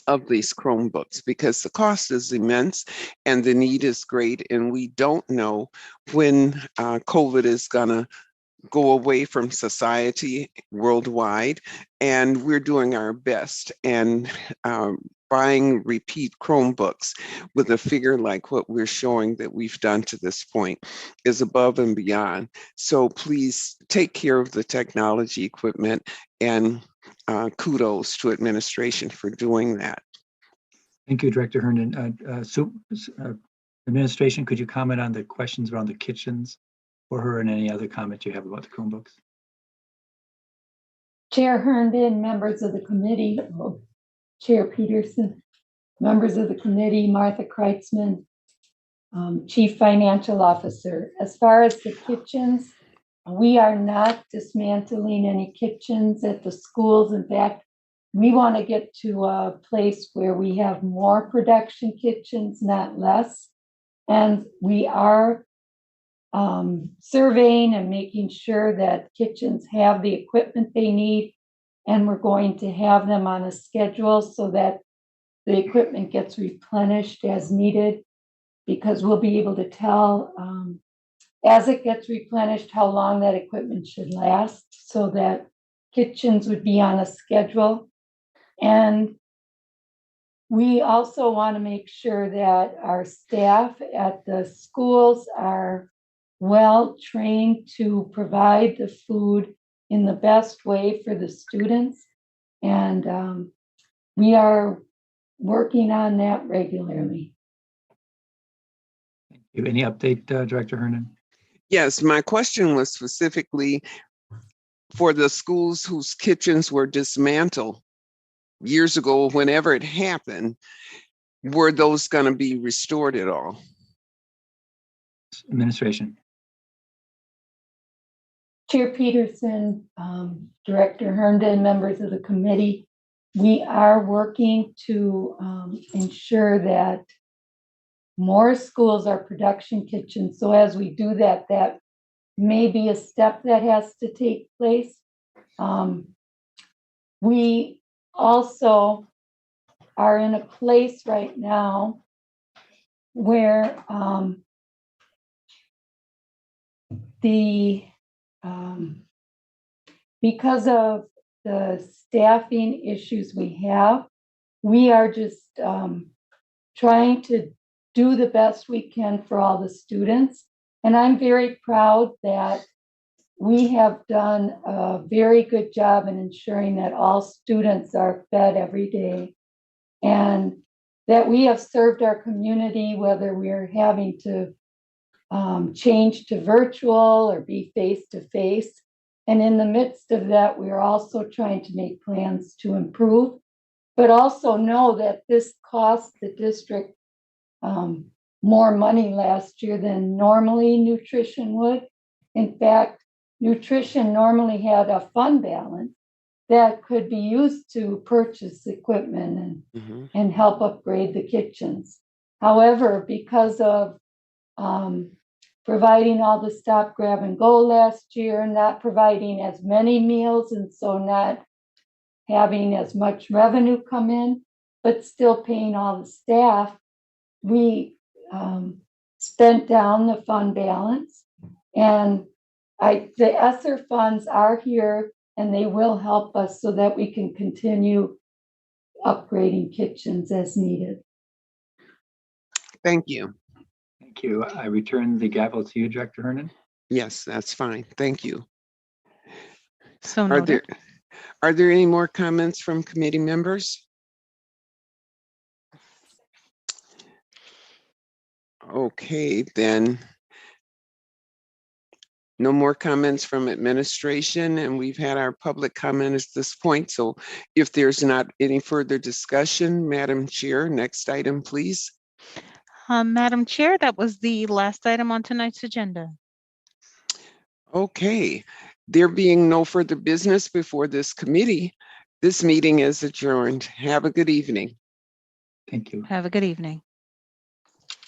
of these Chromebooks, because the cost is immense and the need is great. And we don't know when COVID is gonna go away from society worldwide. And we're doing our best. And buying repeat Chromebooks with a figure like what we're showing that we've done to this point is above and beyond. So please take care of the technology equipment, and kudos to administration for doing that. Thank you, Director Herndon. Administration, could you comment on the questions around the kitchens for her and any other comments you have about the Chromebooks? Chair Herndon, members of the committee, Chair Peterson, members of the committee, Martha Kreitzman, Chief Financial Officer. As far as the kitchens, we are not dismantling any kitchens at the schools. In fact, we want to get to a place where we have more production kitchens, not less. And we are surveying and making sure that kitchens have the equipment they need. And we're going to have them on a schedule so that the equipment gets replenished as needed, because we'll be able to tell as it gets replenished how long that equipment should last, so that kitchens would be on a schedule. And we also want to make sure that our staff at the schools are well trained to provide the food in the best way for the students. And we are working on that regularly. Any update, Director Herndon? Yes, my question was specifically for the schools whose kitchens were dismantled years ago, whenever it happened. Were those going to be restored at all? Administration. Chair Peterson, Director Herndon, members of the committee, we are working to ensure that more schools are production kitchens. So as we do that, that may be a step that has to take place. We also are in a place right now where because of the staffing issues we are just trying to do the best we can for all the students. And I'm very proud that we have done a very good job in ensuring that all students are fed every day, and that we have served our community, whether we're having to change to virtual or be face-to-face. And in the midst of that, we're also trying to make plans to improve, but also know that this cost the district more money last year than normally nutrition would. In fact, nutrition normally had a fund balance that could be used to purchase equipment and help upgrade the kitchens. However, because of providing all the stop, grab, and go last year, not providing as many meals, and so not having as much revenue come in, but still paying all the staff, we spent down the fund balance. And the ESSER funds are here, and they will help us so that we can continue upgrading kitchens as needed. Thank you. Thank you. I return the gavel to you, Director Herndon. Yes, that's fine. Thank you. So Are noted. there any more comments from committee members? Okay, then. No more comments from administration, and we've had our public comment at this point. So if there's not any further discussion, Madam Chair, next item, please. Madam Chair, that was the last item on tonight's agenda. Okay, there being no further business before this committee, this meeting is adjourned. Have a good evening. Thank you. Have a good evening.